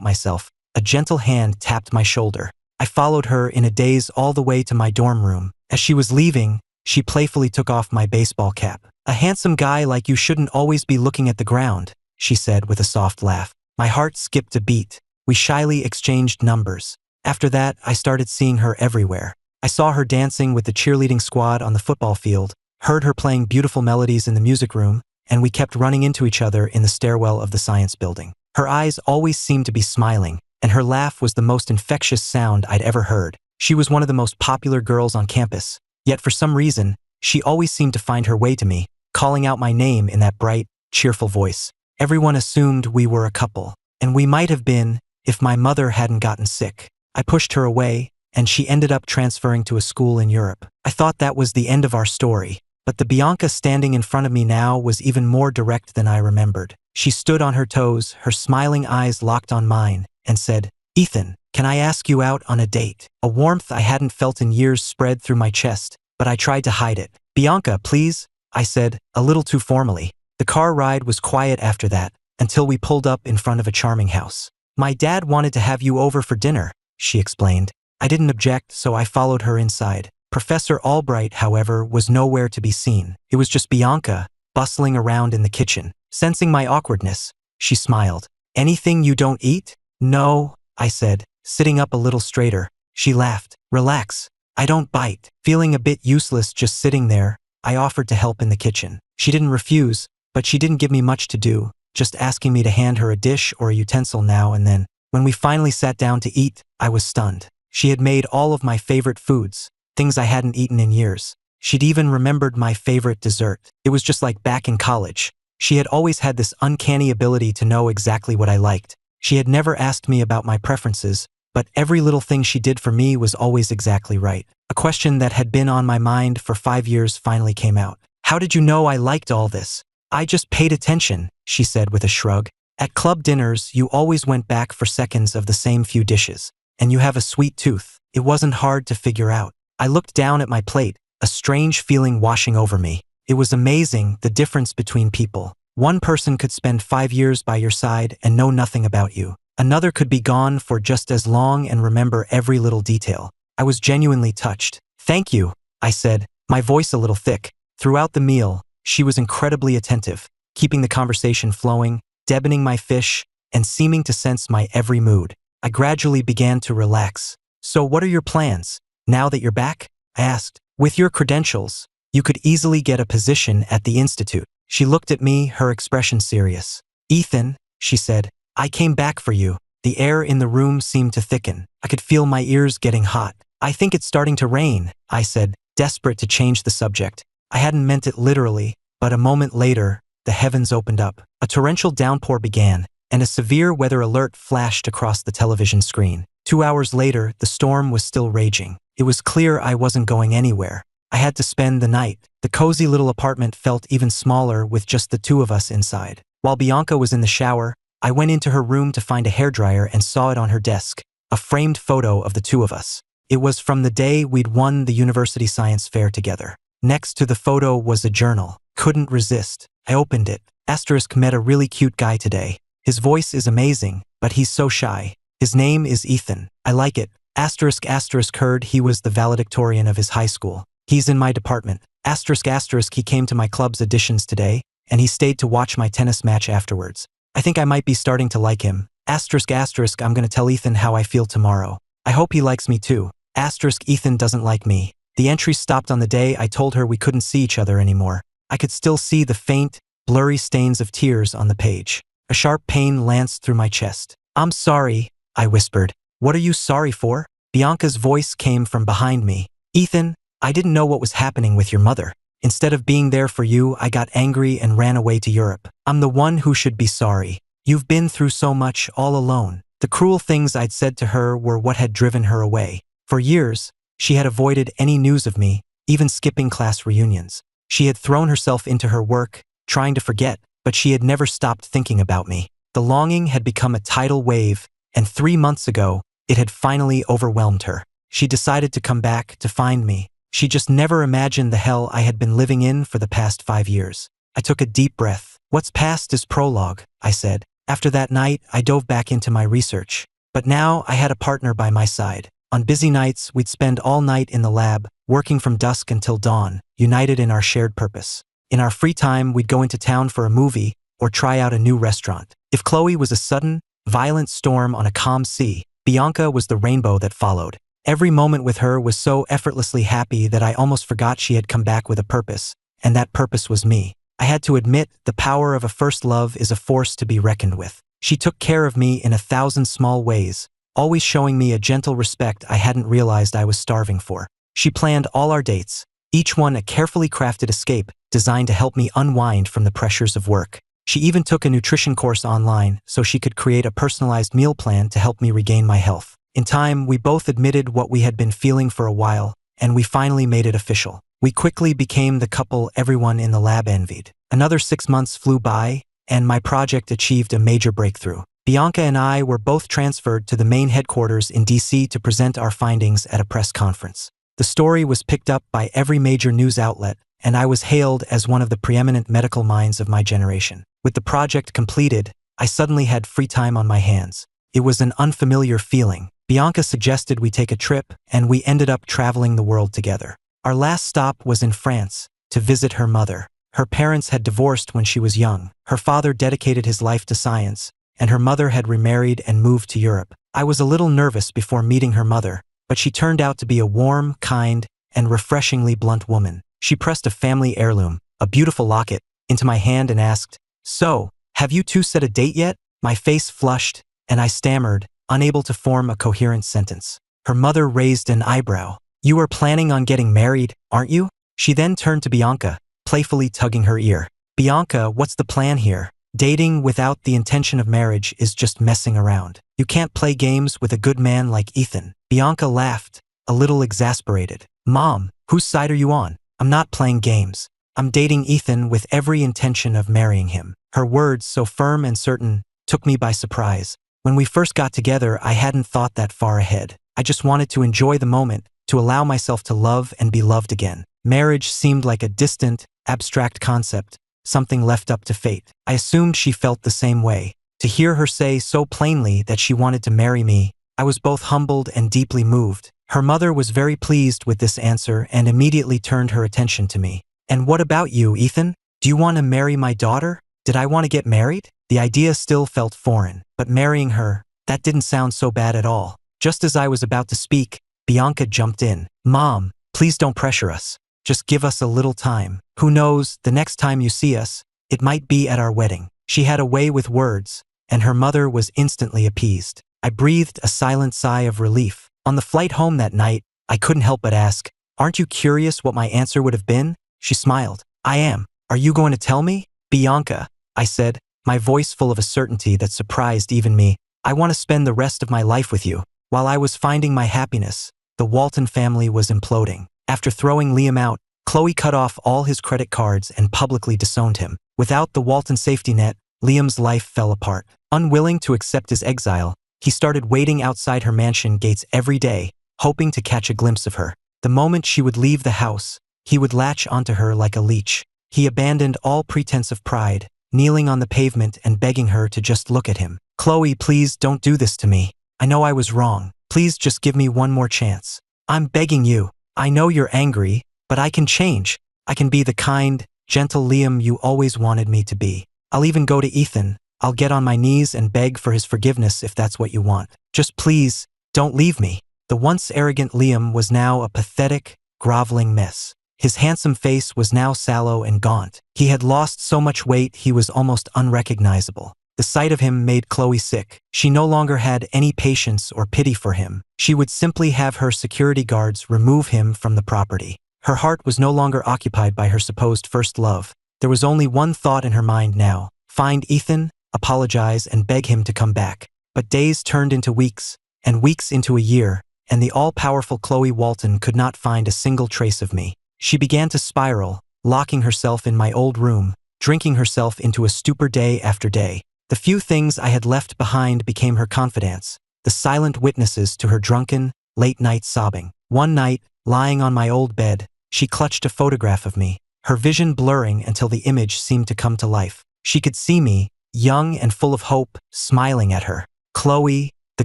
myself, a gentle hand tapped my shoulder. I followed her in a daze all the way to my dorm room. As she was leaving, she playfully took off my baseball cap. "A handsome guy like you shouldn't always be looking at the ground," she said with a soft laugh. My heart skipped a beat. We shyly exchanged numbers. After that, I started seeing her everywhere. I saw her dancing with the cheerleading squad on the football field, heard her playing beautiful melodies in the music room, and we kept running into each other in the stairwell of the science building. Her eyes always seemed to be smiling, and her laugh was the most infectious sound I'd ever heard. She was one of the most popular girls on campus, yet for some reason, she always seemed to find her way to me, calling out my name in that bright, cheerful voice. Everyone assumed we were a couple, and we might have been if my mother hadn't gotten sick. I pushed her away, and she ended up transferring to a school in Europe. I thought that was the end of our story, but the Bianca standing in front of me now was even more direct than I remembered. She stood on her toes, her smiling eyes locked on mine, and said, "Ethan, can I ask you out on a date?" A warmth I hadn't felt in years spread through my chest, but I tried to hide it. "Bianca, please," I said, a little too formally. The car ride was quiet after that, until we pulled up in front of a charming house. "My dad wanted to have you over for dinner," she explained. I didn't object, so I followed her inside. Professor Albright, however, was nowhere to be seen. It was just Bianca, bustling around in the kitchen. Sensing my awkwardness, she smiled. "Anything you don't eat?" "No," I said, sitting up a little straighter. She laughed. "Relax. I don't bite." Feeling a bit useless just sitting there, I offered to help in the kitchen. She didn't refuse, but she didn't give me much to do, just asking me to hand her a dish or a utensil now and then. When we finally sat down to eat, I was stunned. She had made all of my favorite foods, things I hadn't eaten in years. She'd even remembered my favorite dessert. It was just like back in college. She had always had this uncanny ability to know exactly what I liked. She had never asked me about my preferences, but every little thing she did for me was always exactly right. A question that had been on my mind for 5 years finally came out. "How did you know I liked all this?" "I just paid attention," she said with a shrug. "At club dinners, you always went back for seconds of the same few dishes, and you have a sweet tooth. It wasn't hard to figure out." I looked down at my plate, a strange feeling washing over me. It was amazing, the difference between people. One person could spend 5 years by your side and know nothing about you. Another could be gone for just as long and remember every little detail. I was genuinely touched. "Thank you," I said, my voice a little thick. Throughout the meal, she was incredibly attentive, keeping the conversation flowing, deboning my fish, and seeming to sense my every mood. I gradually began to relax. "So what are your plans, now that you're back?" I asked. "With your credentials, you could easily get a position at the institute." She looked at me, her expression serious. "Ethan," she said, "I came back for you." The air in the room seemed to thicken. I could feel my ears getting hot. "I think it's starting to rain," I said, desperate to change the subject. I hadn't meant it literally, but a moment later, the heavens opened up. A torrential downpour began, and a severe weather alert flashed across the television screen. 2 hours later, the storm was still raging. It was clear I wasn't going anywhere. I had to spend the night. The cozy little apartment felt even smaller with just the two of us inside. While Bianca was in the shower, I went into her room to find a hairdryer and saw it on her desk, a framed photo of the two of us. It was from the day we'd won the university science fair together. Next to the photo was a journal. Couldn't resist. I opened it. Asterisk met a really cute guy today. His voice is amazing, but he's so shy. His name is Ethan. I like it. Asterisk heard he was the valedictorian of his high school. He's in my department. Asterisk he came to my club's auditions today, and he stayed to watch my tennis match afterwards. I think I might be starting to like him. Asterisk I'm gonna tell Ethan how I feel tomorrow. I hope he likes me too. Asterisk Ethan doesn't like me. The entry stopped on the day I told her we couldn't see each other anymore. I could still see the faint, blurry stains of tears on the page. A sharp pain lanced through my chest. "I'm sorry," I whispered. "What are you sorry for?" Bianca's voice came from behind me. "Ethan, I didn't know what was happening with your mother. Instead of being there for you, I got angry and ran away to Europe. I'm the one who should be sorry. You've been through so much all alone." The cruel things I'd said to her were what had driven her away. For years, she had avoided any news of me, even skipping class reunions. She had thrown herself into her work, trying to forget, but she had never stopped thinking about me. The longing had become a tidal wave, and 3 months ago, it had finally overwhelmed her. She decided to come back to find me. She just never imagined the hell I had been living in for the past 5 years. I took a deep breath. What's past is prologue, I said. After that night, I dove back into my research. But now I had a partner by my side. On busy nights, we'd spend all night in the lab, working from dusk until dawn, united in our shared purpose. In our free time, we'd go into town for a movie or try out a new restaurant. If Chloe was a sudden, violent storm on a calm sea, Bianca was the rainbow that followed. Every moment with her was so effortlessly happy that I almost forgot she had come back with a purpose, and that purpose was me. I had to admit, the power of a first love is a force to be reckoned with. She took care of me in 1,000 small ways, always showing me a gentle respect I hadn't realized I was starving for. She planned all our dates, each one a carefully crafted escape designed to help me unwind from the pressures of work. She even took a nutrition course online so she could create a personalized meal plan to help me regain my health. In time, we both admitted what we had been feeling for a while, and we finally made it official. We quickly became the couple everyone in the lab envied. Another 6 months flew by, and my project achieved a major breakthrough. Bianca and I were both transferred to the main headquarters in DC to present our findings at a press conference. The story was picked up by every major news outlet, and I was hailed as one of the preeminent medical minds of my generation. With the project completed, I suddenly had free time on my hands. It was an unfamiliar feeling. Bianca suggested we take a trip, and we ended up traveling the world together. Our last stop was in France, to visit her mother. Her parents had divorced when she was young. Her father dedicated his life to science, and her mother had remarried and moved to Europe. I was a little nervous before meeting her mother, but she turned out to be a warm, kind, and refreshingly blunt woman. She pressed a family heirloom, a beautiful locket, into my hand and asked, "So, have you two set a date yet?" My face flushed, and I stammered, unable to form a coherent sentence. Her mother raised an eyebrow. "You are planning on getting married, aren't you?" She then turned to Bianca, playfully tugging her ear. "Bianca, what's the plan here? Dating without the intention of marriage is just messing around. You can't play games with a good man like Ethan." Bianca laughed, a little exasperated. "Mom, whose side are you on? I'm not playing games. I'm dating Ethan with every intention of marrying him." Her words, so firm and certain, took me by surprise. When we first got together, I hadn't thought that far ahead. I just wanted to enjoy the moment, to allow myself to love and be loved again. Marriage seemed like a distant, abstract concept, something left up to fate. I assumed she felt the same way. To hear her say so plainly that she wanted to marry me, I was both humbled and deeply moved. Her mother was very pleased with this answer and immediately turned her attention to me. "And what about you, Ethan? Do you want to marry my daughter?" Did I want to get married? The idea still felt foreign, but marrying her, that didn't sound so bad at all. Just as I was about to speak, Bianca jumped in. "Mom, please don't pressure us. Just give us a little time. Who knows, the next time you see us, it might be at our wedding." She had a way with words, and her mother was instantly appeased. I breathed a silent sigh of relief. On the flight home that night, I couldn't help but ask, "Aren't you curious what my answer would have been?" She smiled. "I am. Are you going to tell me?" "Bianca," I said, my voice full of a certainty that surprised even me, "I want to spend the rest of my life with you." While I was finding my happiness, the Walton family was imploding. After throwing Liam out, Chloe cut off all his credit cards and publicly disowned him. Without the Walton safety net, Liam's life fell apart. Unwilling to accept his exile, he started waiting outside her mansion gates every day, hoping to catch a glimpse of her. The moment she would leave the house, he would latch onto her like a leech. He abandoned all pretense of pride, kneeling on the pavement and begging her to just look at him. "Chloe, please don't do this to me. I know I was wrong. Please just give me one more chance. I'm begging you. I know you're angry, but I can change. I can be the kind, gentle Liam you always wanted me to be. I'll even go to Ethan. I'll get on my knees and beg for his forgiveness if that's what you want. Just please, don't leave me." The once arrogant Liam was now a pathetic, groveling mess. His handsome face was now sallow and gaunt. He had lost so much weight he was almost unrecognizable. The sight of him made Chloe sick. She no longer had any patience or pity for him. She would simply have her security guards remove him from the property. Her heart was no longer occupied by her supposed first love. There was only one thought in her mind now: find Ethan, apologize, and beg him to come back. But days turned into weeks, and weeks into a year, and the all-powerful Chloe Walton could not find a single trace of me. She began to spiral, locking herself in my old room, drinking herself into a stupor day after day. The few things I had left behind became her confidants, the silent witnesses to her drunken, late-night sobbing. One night, lying on my old bed, she clutched a photograph of me, her vision blurring until the image seemed to come to life. She could see me, young and full of hope, smiling at her. "Chloe," the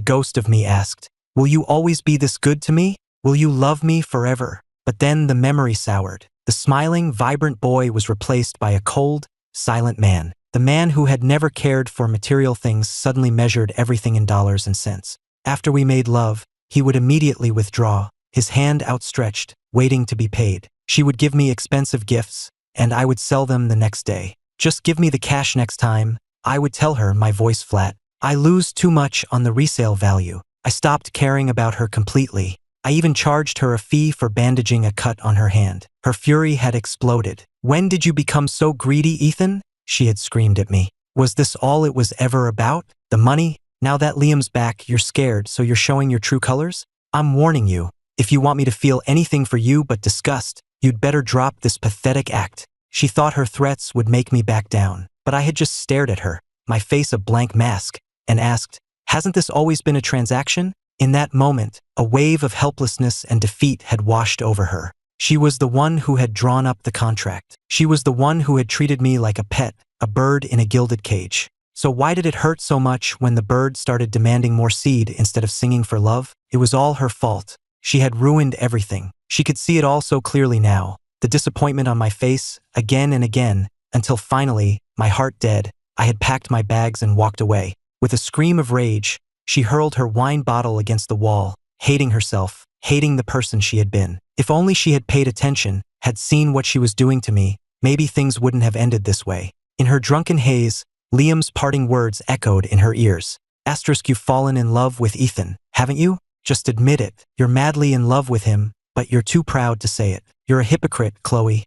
ghost of me asked, "will you always be this good to me? Will you love me forever?" But then the memory soured. The smiling, vibrant boy was replaced by a cold, silent man. The man who had never cared for material things suddenly measured everything in dollars and cents. After we made love, he would immediately withdraw, his hand outstretched, waiting to be paid. She would give me expensive gifts, and I would sell them the next day. "Just give me the cash next time," I would tell her, my voice flat. I lose too much on the resale value. I stopped caring about her completely. I even charged her a fee for bandaging a cut on her hand. Her fury had exploded. "When did you become so greedy, Ethan?" she had screamed at me. "Was this all it was ever about? The money? Now that Liam's back, you're scared, so you're showing your true colors? I'm warning you. If you want me to feel anything for you but disgust, you'd better drop this pathetic act." She thought her threats would make me back down, but I had just stared at her, my face a blank mask, and asked, "Hasn't this always been a transaction?" In that moment, a wave of helplessness and defeat had washed over her. She was the one who had drawn up the contract. She was the one who had treated me like a pet, a bird in a gilded cage. So why did it hurt so much when the bird started demanding more seed instead of singing for love? It was all her fault. She had ruined everything. She could see it all so clearly now. The disappointment on my face, again and again, until finally, my heart dead, I had packed my bags and walked away. With a scream of rage, she hurled her wine bottle against the wall, hating herself, hating the person she had been. If only she had paid attention, had seen what she was doing to me, maybe things wouldn't have ended this way. In her drunken haze, Liam's parting words echoed in her ears. "You've fallen in love with Ethan, haven't you? Just admit it. You're madly in love with him, but you're too proud to say it. You're a hypocrite, Chloe."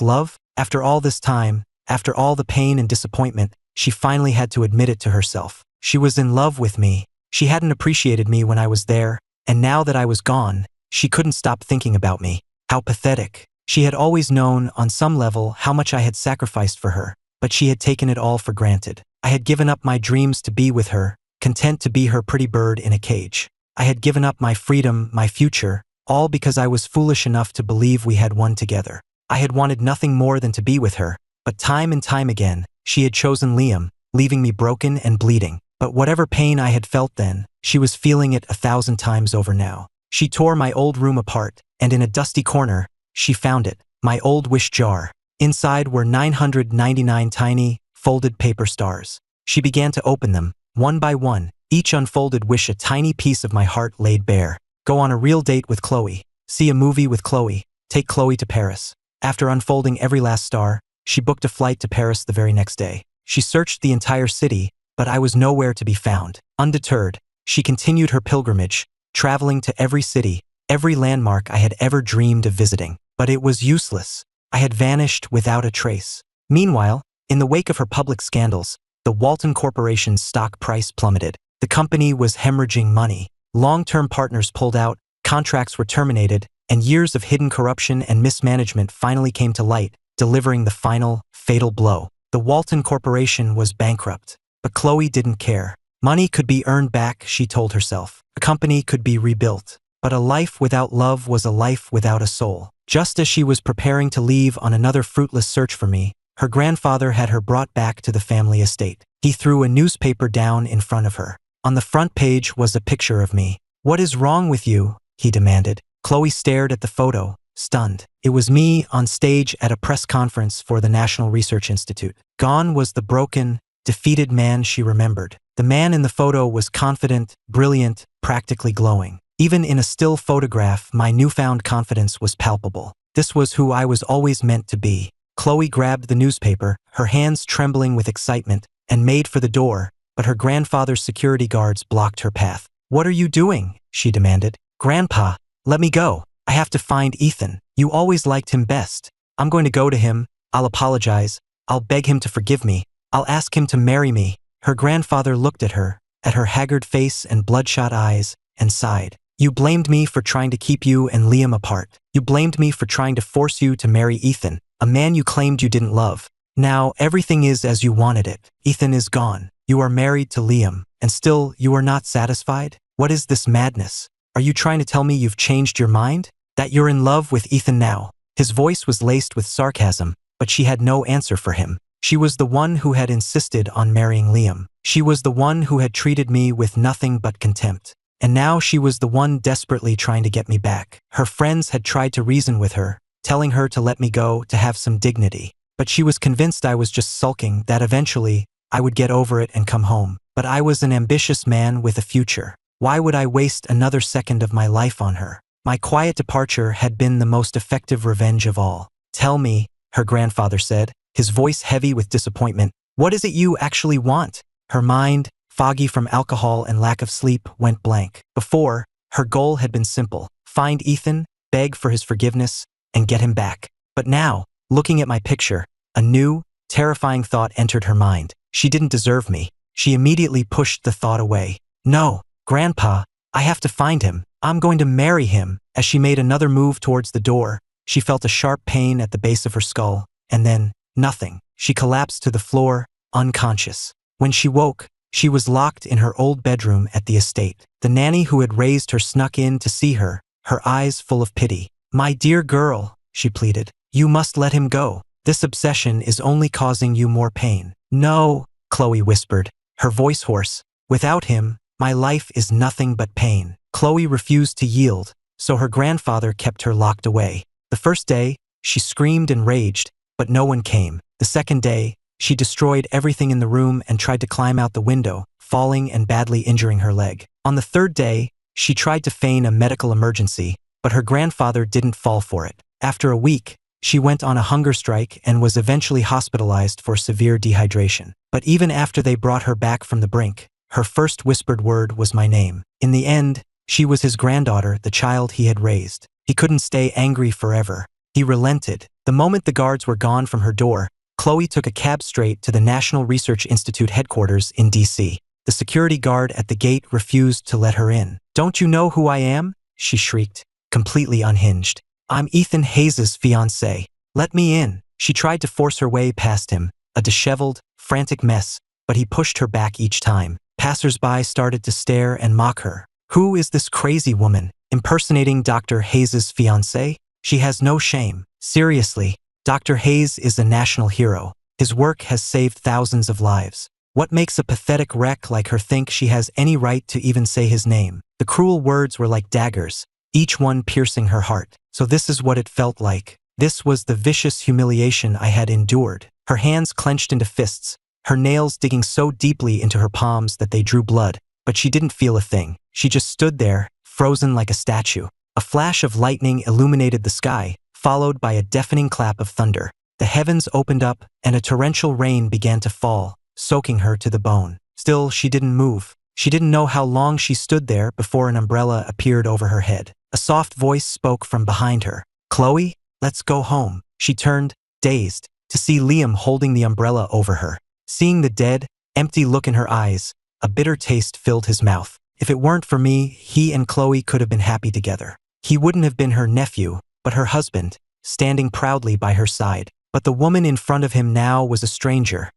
Love? After all this time, after all the pain and disappointment, she finally had to admit it to herself. She was in love with me. She hadn't appreciated me when I was there, and now that I was gone, she couldn't stop thinking about me. How pathetic. She had always known, on some level, how much I had sacrificed for her, but she had taken it all for granted. I had given up my dreams to be with her, content to be her pretty bird in a cage. I had given up my freedom, my future, all because I was foolish enough to believe we had one together. I had wanted nothing more than to be with her, but time and time again, she had chosen Liam, leaving me broken and bleeding. But whatever pain I had felt then, she was feeling it 1,000 times over now. She tore my old room apart, and in a dusty corner, she found it, my old wish jar. Inside were 999 tiny, folded paper stars. She began to open them, one by one, each unfolded wish a tiny piece of my heart laid bare. Go on a real date with Chloe. See a movie with Chloe. Take Chloe to Paris. After unfolding every last star, she booked a flight to Paris the very next day. She searched the entire city, but I was nowhere to be found. Undeterred, she continued her pilgrimage, traveling to every city, every landmark I had ever dreamed of visiting. But it was useless. I had vanished without a trace. Meanwhile, in the wake of her public scandals, the Walton Corporation's stock price plummeted. The company was hemorrhaging money. Long-term partners pulled out, contracts were terminated, and years of hidden corruption and mismanagement finally came to light, delivering the final, fatal blow. The Walton Corporation was bankrupt. But Chloe didn't care. Money could be earned back, she told herself. A company could be rebuilt. But a life without love was a life without a soul. Just as she was preparing to leave on another fruitless search for me, her grandfather had her brought back to the family estate. He threw a newspaper down in front of her. On the front page was a picture of me. "What is wrong with you?" he demanded. Chloe stared at the photo, stunned. It was me on stage at a press conference for the National Research Institute. Gone was the broken, defeated man she remembered. The man in the photo was confident, brilliant, practically glowing. Even in a still photograph, my newfound confidence was palpable. This was who I was always meant to be. Chloe grabbed the newspaper, her hands trembling with excitement, and made for the door, but her grandfather's security guards blocked her path. "What are you doing?" she demanded. "Grandpa, let me go. I have to find Ethan. You always liked him best. I'm going to go to him. I'll apologize. I'll beg him to forgive me. I'll ask him to marry me." Her grandfather looked at her haggard face and bloodshot eyes, and sighed. "You blamed me for trying to keep you and Liam apart. You blamed me for trying to force you to marry Ethan, a man you claimed you didn't love. Now everything is as you wanted it. Ethan is gone. You are married to Liam, and still you are not satisfied? What is this madness? Are you trying to tell me you've changed your mind? That you're in love with Ethan now? His voice was laced with sarcasm, but she had no answer for him. She was the one who had insisted on marrying Liam. She was the one who had treated me with nothing but contempt. And now she was the one desperately trying to get me back. Her friends had tried to reason with her, telling her to let me go, to have some dignity. But she was convinced I was just sulking, that eventually I would get over it and come home. But I was an ambitious man with a future. Why would I waste another second of my life on her? My quiet departure had been the most effective revenge of all. Tell me, her grandfather said, his voice heavy with disappointment, what is it you actually want? Her mind, foggy from alcohol and lack of sleep, went blank. Before, her goal had been simple: find Ethan, beg for his forgiveness, and get him back. But now, looking at my picture, a new, terrifying thought entered her mind. She didn't deserve me. She immediately pushed the thought away. No, Grandpa, I have to find him. I'm going to marry him. As she made another move towards the door, she felt a sharp pain at the base of her skull, and then, nothing. She collapsed to the floor, unconscious. When she woke, she was locked in her old bedroom at the estate. The nanny who had raised her snuck in to see her, her eyes full of pity. My dear girl, she pleaded, you must let him go. This obsession is only causing you more pain. No, Chloe whispered, her voice hoarse. Without him, my life is nothing but pain. Chloe refused to yield, so her grandfather kept her locked away. The first day, she screamed and raged, but no one came. The second day, she destroyed everything in the room and tried to climb out the window, falling and badly injuring her leg. On the third day, she tried to feign a medical emergency, but her grandfather didn't fall for it. After a week, she went on a hunger strike and was eventually hospitalized for severe dehydration. But even after they brought her back from the brink, her first whispered word was my name. In the end, she was his granddaughter, the child he had raised. He couldn't stay angry forever. He relented. The moment the guards were gone from her door, Chloe took a cab straight to the National Research Institute headquarters in D.C. The security guard at the gate refused to let her in. Don't you know who I am? She shrieked, completely unhinged. I'm Ethan Hayes' fiancée. Let me in. She tried to force her way past him, a disheveled, frantic mess, but he pushed her back each time. Passers-by started to stare and mock her. Who is this crazy woman, impersonating Dr. Hayes' fiancée? She has no shame. Seriously, Dr. Hayes is a national hero. His work has saved thousands of lives. What makes a pathetic wreck like her think she has any right to even say his name? The cruel words were like daggers, each one piercing her heart. So this is what it felt like. This was the vicious humiliation I had endured. Her hands clenched into fists, her nails digging so deeply into her palms that they drew blood, but she didn't feel a thing. She just stood there, frozen like a statue. A flash of lightning illuminated the sky, followed by a deafening clap of thunder. The heavens opened up, and a torrential rain began to fall, soaking her to the bone. Still, she didn't move. She didn't know how long she stood there before an umbrella appeared over her head. A soft voice spoke from behind her. Chloe, let's go home. She turned, dazed, to see Liam holding the umbrella over her. Seeing the dead, empty look in her eyes, a bitter taste filled his mouth. If it weren't for me, he and Chloe could have been happy together. He wouldn't have been her nephew, but her husband, standing proudly by her side. But the woman in front of him now was a stranger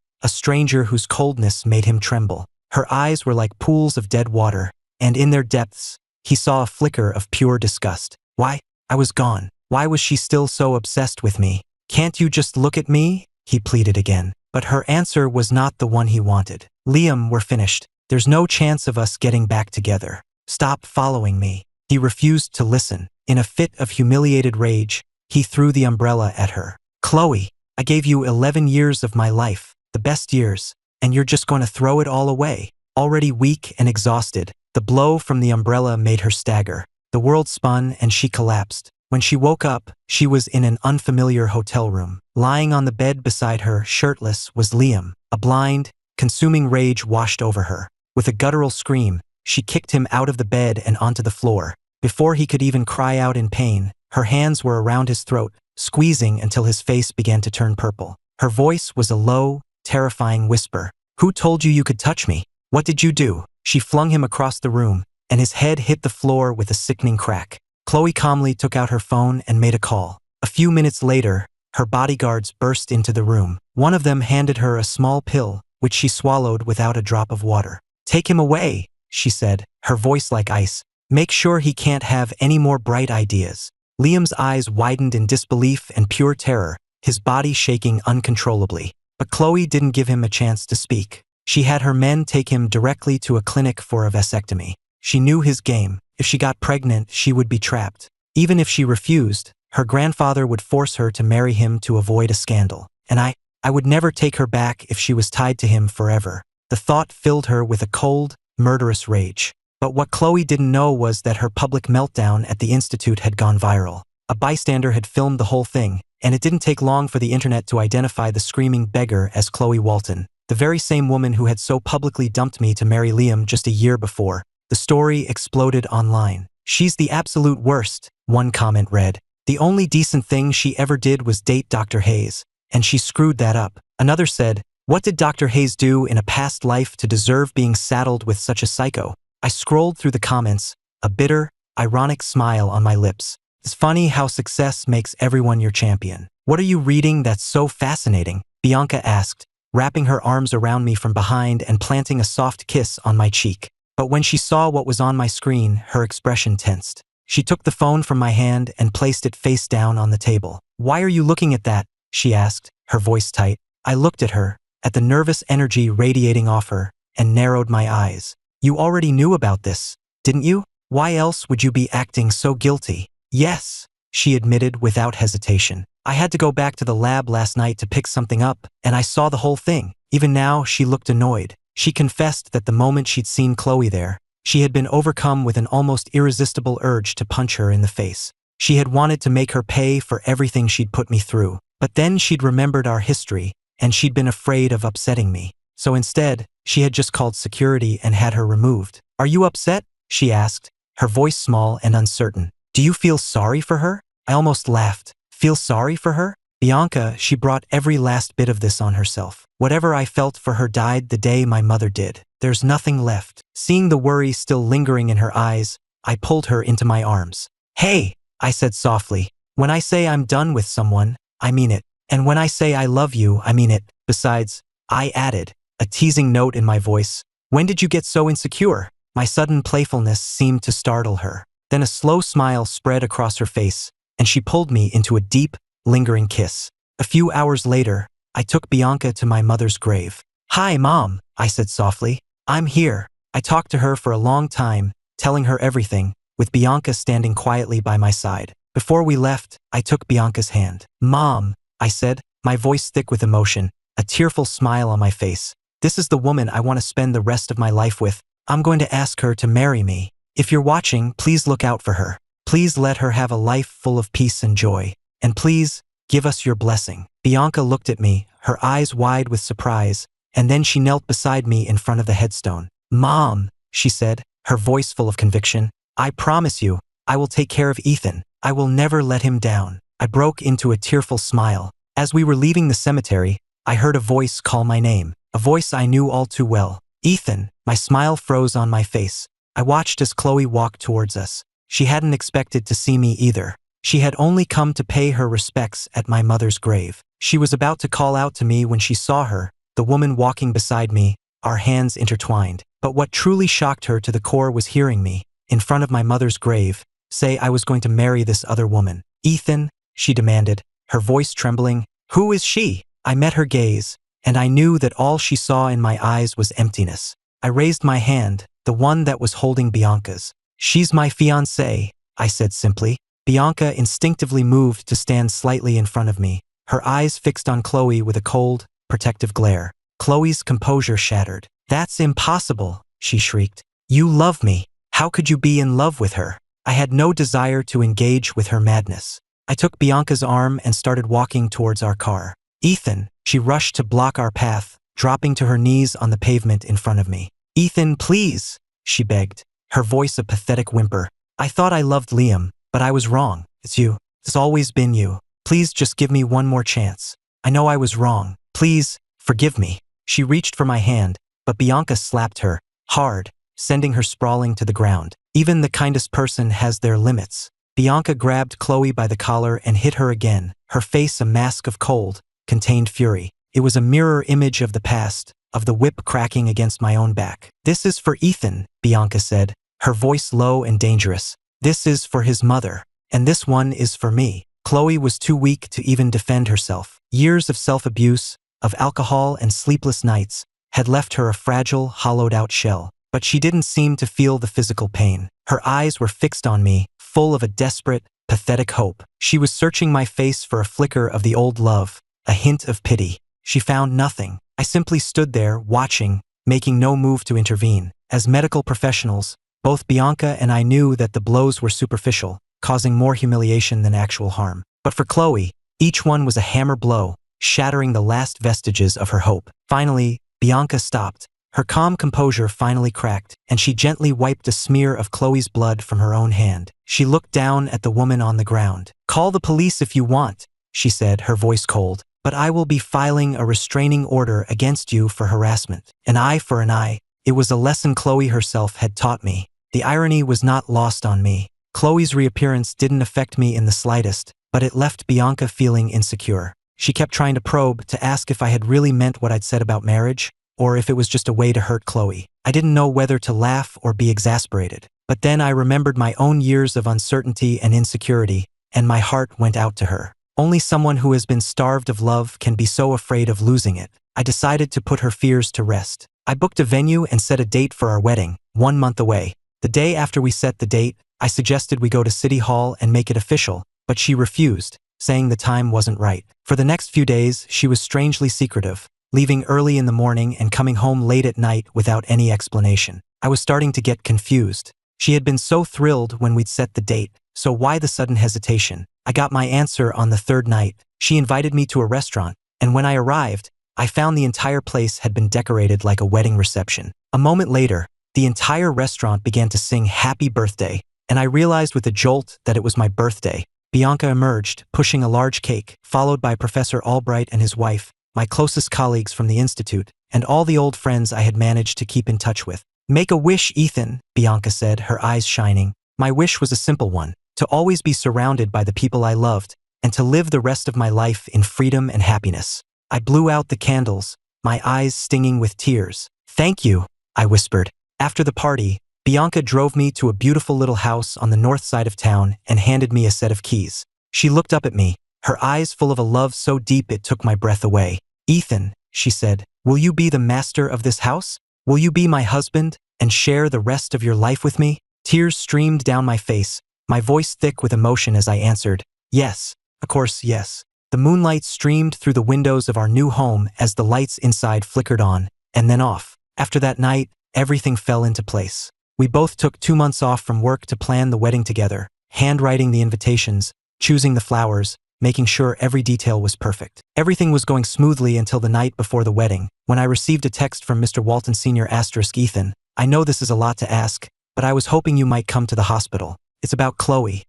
whose coldness made him tremble. Her eyes were like pools of dead water, and in their depths, he saw a flicker of pure disgust. Why? I was gone. Why was she still so obsessed with me? Can't you just look at me? He pleaded again. But her answer was not the one he wanted. Liam, we're finished. There's no chance of us getting back together. Stop following me. He refused to listen. In a fit of humiliated rage, he threw the umbrella at her. Chloe, I gave you 11 years of my life, the best years, and you're just going to throw it all away. Already weak and exhausted, the blow from the umbrella made her stagger. The world spun and she collapsed. When she woke up, she was in an unfamiliar hotel room. Lying on the bed beside her, shirtless, was Liam. A blind, consuming rage washed over her. With a guttural scream, she kicked him out of the bed and onto the floor. Before he could even cry out in pain, her hands were around his throat, squeezing until his face began to turn purple. Her voice was a low, terrifying whisper. Who told you you could touch me? What did you do? She flung him across the room, and his head hit the floor with a sickening crack. Chloe calmly took out her phone and made a call. A few minutes later, her bodyguards burst into the room. One of them handed her a small pill, which she swallowed without a drop of water. "Take him away," she said, her voice like ice. "Make sure he can't have any more bright ideas." Liam's eyes widened in disbelief and pure terror, his body shaking uncontrollably. But Chloe didn't give him a chance to speak. She had her men take him directly to a clinic for a vasectomy. She knew his game. If she got pregnant, she would be trapped. Even if she refused, her grandfather would force her to marry him to avoid a scandal. And I would never take her back if she was tied to him forever. The thought filled her with a cold, murderous rage. But what Chloe didn't know was that her public meltdown at the institute had gone viral. A bystander had filmed the whole thing, and it didn't take long for the internet to identify the screaming beggar as Chloe Walton, the very same woman who had so publicly dumped me to marry Liam just a year before. The story exploded online. "She's the absolute worst," one comment read. "The only decent thing she ever did was date Dr. Hayes, and she screwed that up." Another said, "What did Dr. Hayes do in a past life to deserve being saddled with such a psycho?" I scrolled through the comments, a bitter, ironic smile on my lips. It's funny how success makes everyone your champion. "What are you reading that's so fascinating?" Bianca asked, wrapping her arms around me from behind and planting a soft kiss on my cheek. But when she saw what was on my screen, her expression tensed. She took the phone from my hand and placed it face down on the table. "Why are you looking at that?" she asked, her voice tight. I looked at her, at the nervous energy radiating off her, and narrowed my eyes. "You already knew about this, didn't you? Why else would you be acting so guilty?" "Yes," she admitted without hesitation. "I had to go back to the lab last night to pick something up, and I saw the whole thing." Even now, she looked annoyed. She confessed that the moment she'd seen Chloe there, she had been overcome with an almost irresistible urge to punch her in the face. She had wanted to make her pay for everything she'd put me through. But then she'd remembered our history, and she'd been afraid of upsetting me. So instead, she had just called security and had her removed. "Are you upset?" she asked, her voice small and uncertain. "Do you feel sorry for her?" I almost laughed. "Feel sorry for her?" Bianca, she brought every last bit of this on herself. "Whatever I felt for her died the day my mother did. There's nothing left." Seeing the worry still lingering in her eyes, I pulled her into my arms. "Hey," I said softly, "when I say I'm done with someone, I mean it. And when I say I love you, I mean it. Besides," I added, a teasing note in my voice, "when did you get so insecure?" My sudden playfulness seemed to startle her. Then a slow smile spread across her face, and she pulled me into a deep, lingering kiss. A few hours later, I took Bianca to my mother's grave. "Hi, Mom," I said softly. "I'm here." I talked to her for a long time, telling her everything, with Bianca standing quietly by my side. Before we left, I took Bianca's hand. "Mom," I said, my voice thick with emotion, a tearful smile on my face. "This is the woman I want to spend the rest of my life with. I'm going to ask her to marry me. If you're watching, please look out for her. Please let her have a life full of peace and joy. And please, give us your blessing." Bianca looked at me, her eyes wide with surprise, and then she knelt beside me in front of the headstone. "Mom," she said, her voice full of conviction, "I promise you, I will take care of Ethan. I will never let him down." I broke into a tearful smile. As we were leaving the cemetery, I heard a voice call my name, a voice I knew all too well. "Ethan." My smile froze on my face. I watched as Chloe walked towards us. She hadn't expected to see me either. She had only come to pay her respects at my mother's grave. She was about to call out to me when she saw her, the woman walking beside me, our hands intertwined. But what truly shocked her to the core was hearing me, in front of my mother's grave, say I was going to marry this other woman. "Ethan," she demanded, her voice trembling. "Who is she?" I met her gaze, and I knew that all she saw in my eyes was emptiness. I raised my hand, the one that was holding Bianca's. "She's my fiancée," I said simply. Bianca instinctively moved to stand slightly in front of me, her eyes fixed on Chloe with a cold, protective glare. Chloe's composure shattered. "That's impossible," she shrieked. "You love me. How could you be in love with her?" I had no desire to engage with her madness. I took Bianca's arm and started walking towards our car. "Ethan," she rushed to block our path, dropping to her knees on the pavement in front of me. "Ethan, please," she begged, her voice a pathetic whimper. "I thought I loved Liam, but I was wrong. It's you. It's always been you. Please just give me one more chance. I know I was wrong. Please, forgive me." She reached for my hand, but Bianca slapped her, hard, sending her sprawling to the ground. Even the kindest person has their limits. Bianca grabbed Chloe by the collar and hit her again, her face a mask of cold, contained fury. It was a mirror image of the past, of the whip cracking against my own back. "This is for Ethan," Bianca said, her voice low and dangerous. "This is for his mother. And this one is for me." Chloe was too weak to even defend herself. Years of self-abuse, of alcohol and sleepless nights, had left her a fragile, hollowed-out shell. But she didn't seem to feel the physical pain. Her eyes were fixed on me, full of a desperate, pathetic hope. She was searching my face for a flicker of the old love, a hint of pity. She found nothing. I simply stood there, watching, making no move to intervene. As medical professionals, both Bianca and I knew that the blows were superficial, causing more humiliation than actual harm. But for Chloe, each one was a hammer blow, shattering the last vestiges of her hope. Finally, Bianca stopped. Her calm composure finally cracked, and she gently wiped a smear of Chloe's blood from her own hand. She looked down at the woman on the ground. "Call the police if you want," she said, her voice cold, "but I will be filing a restraining order against you for harassment. An eye for an eye." It was a lesson Chloe herself had taught me. The irony was not lost on me. Chloe's reappearance didn't affect me in the slightest, but it left Bianca feeling insecure. She kept trying to probe, to ask if I had really meant what I'd said about marriage, or if it was just a way to hurt Chloe. I didn't know whether to laugh or be exasperated. But then I remembered my own years of uncertainty and insecurity, and my heart went out to her. Only someone who has been starved of love can be so afraid of losing it. I decided to put her fears to rest. I booked a venue and set a date for our wedding, 1 month away. The day after we set the date, I suggested we go to City Hall and make it official, but she refused, saying the time wasn't right. For the next few days, she was strangely secretive, leaving early in the morning and coming home late at night without any explanation. I was starting to get confused. She had been so thrilled when we'd set the date, so why the sudden hesitation? I got my answer on the third night. She invited me to a restaurant, and when I arrived, I found the entire place had been decorated like a wedding reception. A moment later, the entire restaurant began to sing "Happy Birthday," and I realized with a jolt that it was my birthday. Bianca emerged, pushing a large cake, followed by Professor Albright and his wife, my closest colleagues from the Institute, and all the old friends I had managed to keep in touch with. "Make a wish, Ethan," Bianca said, her eyes shining. My wish was a simple one, to always be surrounded by the people I loved, and to live the rest of my life in freedom and happiness. I blew out the candles, my eyes stinging with tears. "Thank you," I whispered. After the party, Bianca drove me to a beautiful little house on the north side of town and handed me a set of keys. She looked up at me, her eyes full of a love so deep it took my breath away. "Ethan," she said, "will you be the master of this house? Will you be my husband and share the rest of your life with me?" Tears streamed down my face, my voice thick with emotion as I answered, "Yes, of course, yes." The moonlight streamed through the windows of our new home as the lights inside flickered on, and then off. After that night, everything fell into place. We both took 2 months off from work to plan the wedding together, handwriting the invitations, choosing the flowers, making sure every detail was perfect. Everything was going smoothly until the night before the wedding, when I received a text from Mr. Walton Sr. *, "Ethan, I know this is a lot to ask, but I was hoping you might come to the hospital. It's about Chloe."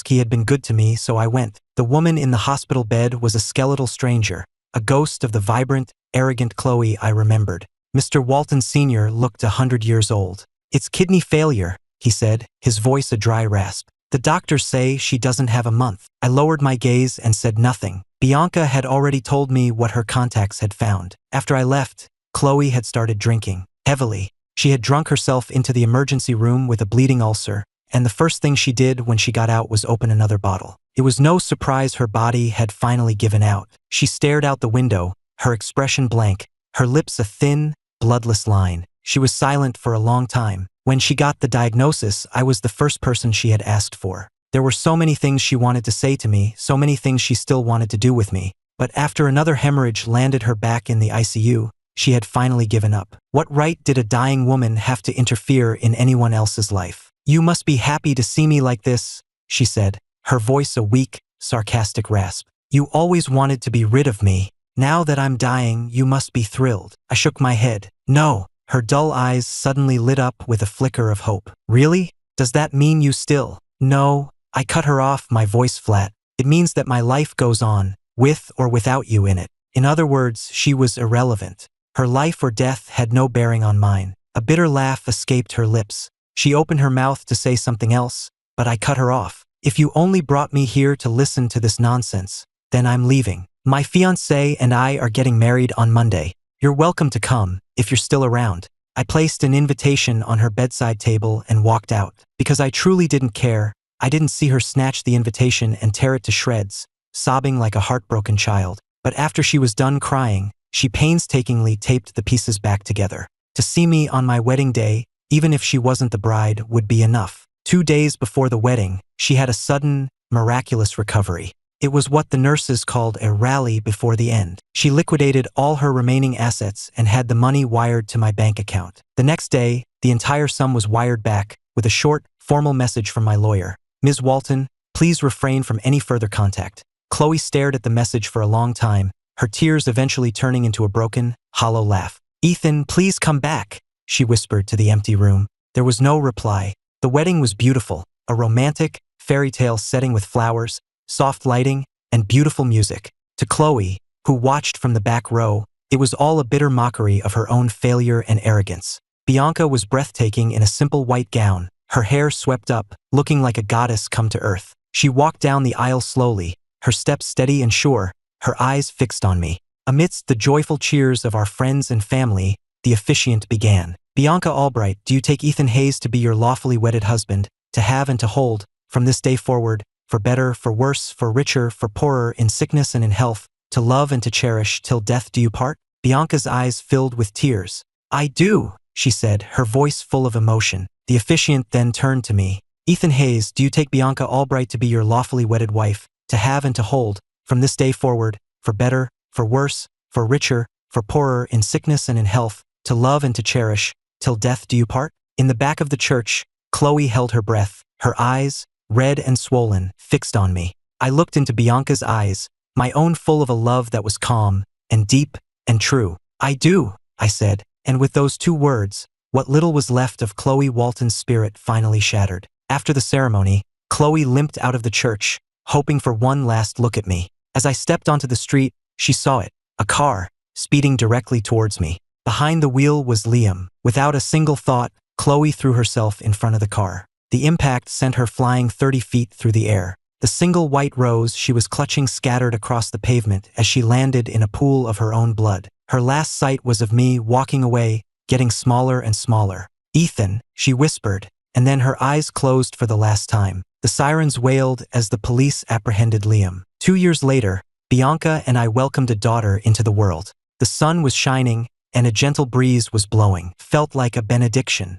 He had been good to me, so I went. The woman in the hospital bed was a skeletal stranger, a ghost of the vibrant, arrogant Chloe I remembered. Mr. Walton Sr. looked 100 years old. "It's kidney failure," he said, his voice a dry rasp. "The doctors say she doesn't have a month." I lowered my gaze and said nothing. Bianca had already told me what her contacts had found. After I left, Chloe had started drinking, heavily. She had drunk herself into the emergency room with a bleeding ulcer, and the first thing she did when she got out was open another bottle. It was no surprise her body had finally given out. She stared out the window, her expression blank, her lips a thin, bloodless line. She was silent for a long time. When she got the diagnosis, I was the first person she had asked for. There were so many things she wanted to say to me, so many things she still wanted to do with me. But after another hemorrhage landed her back in the ICU, she had finally given up. What right did a dying woman have to interfere in anyone else's life? "You must be happy to see me like this," she said, her voice a weak, sarcastic rasp. "You always wanted to be rid of me. Now that I'm dying, you must be thrilled." I shook my head. "No." Her dull eyes suddenly lit up with a flicker of hope. "Really? Does that mean you still?" "No." I cut her off, my voice flat. "It means that my life goes on, with or without you in it." In other words, she was irrelevant. Her life or death had no bearing on mine. A bitter laugh escaped her lips. She opened her mouth to say something else, but I cut her off. If you only brought me here to listen to this nonsense, then I'm leaving. My fiancé and I are getting married on Monday. You're welcome to come, if you're still around. I placed an invitation on her bedside table and walked out. Because I truly didn't care, I didn't see her snatch the invitation and tear it to shreds, sobbing like a heartbroken child. But after she was done crying, she painstakingly taped the pieces back together. To see me on my wedding day, even if she wasn't the bride, would be enough. 2 days before the wedding, she had a sudden, miraculous recovery. It was what the nurses called a rally before the end. She liquidated all her remaining assets and had the money wired to my bank account. The next day, the entire sum was wired back with a short, formal message from my lawyer. Ms. Walton, please refrain from any further contact. Chloe stared at the message for a long time, her tears eventually turning into a broken, hollow laugh. Ethan, please come back, she whispered to the empty room. There was no reply. The wedding was beautiful, a romantic, fairy tale setting with flowers, soft lighting, and beautiful music. To Chloe, who watched from the back row, it was all a bitter mockery of her own failure and arrogance. Bianca was breathtaking in a simple white gown, her hair swept up, looking like a goddess come to earth. She walked down the aisle slowly, her steps steady and sure, her eyes fixed on me. Amidst the joyful cheers of our friends and family, the officiant began. Bianca Albright, do you take Ethan Hayes to be your lawfully wedded husband, to have and to hold, from this day forward, for better, for worse, for richer, for poorer, in sickness and in health, to love and to cherish till death do you part? Bianca's eyes filled with tears. I do, she said, her voice full of emotion. The officiant then turned to me. Ethan Hayes, do you take Bianca Albright to be your lawfully wedded wife, to have and to hold, from this day forward, for better, for worse, for richer, for poorer, in sickness and in health, to love and to cherish, till death do you part? In the back of the church, Chloe held her breath, her eyes, red and swollen, fixed on me. I looked into Bianca's eyes, my own full of a love that was calm, and deep, and true. I do, I said, and with those 2 words, what little was left of Chloe Walton's spirit finally shattered. After the ceremony, Chloe limped out of the church, hoping for one last look at me. As I stepped onto the street, she saw it, a car, speeding directly towards me. Behind the wheel was Liam. Without a single thought, Chloe threw herself in front of the car. The impact sent her flying 30 feet through the air. The single white rose she was clutching scattered across the pavement as she landed in a pool of her own blood. Her last sight was of me walking away, getting smaller and smaller. Ethan, she whispered, and then her eyes closed for the last time. The sirens wailed as the police apprehended Liam. 2 years later, Bianca and I welcomed a daughter into the world. The sun was shining, and a gentle breeze was blowing. Felt like a benediction.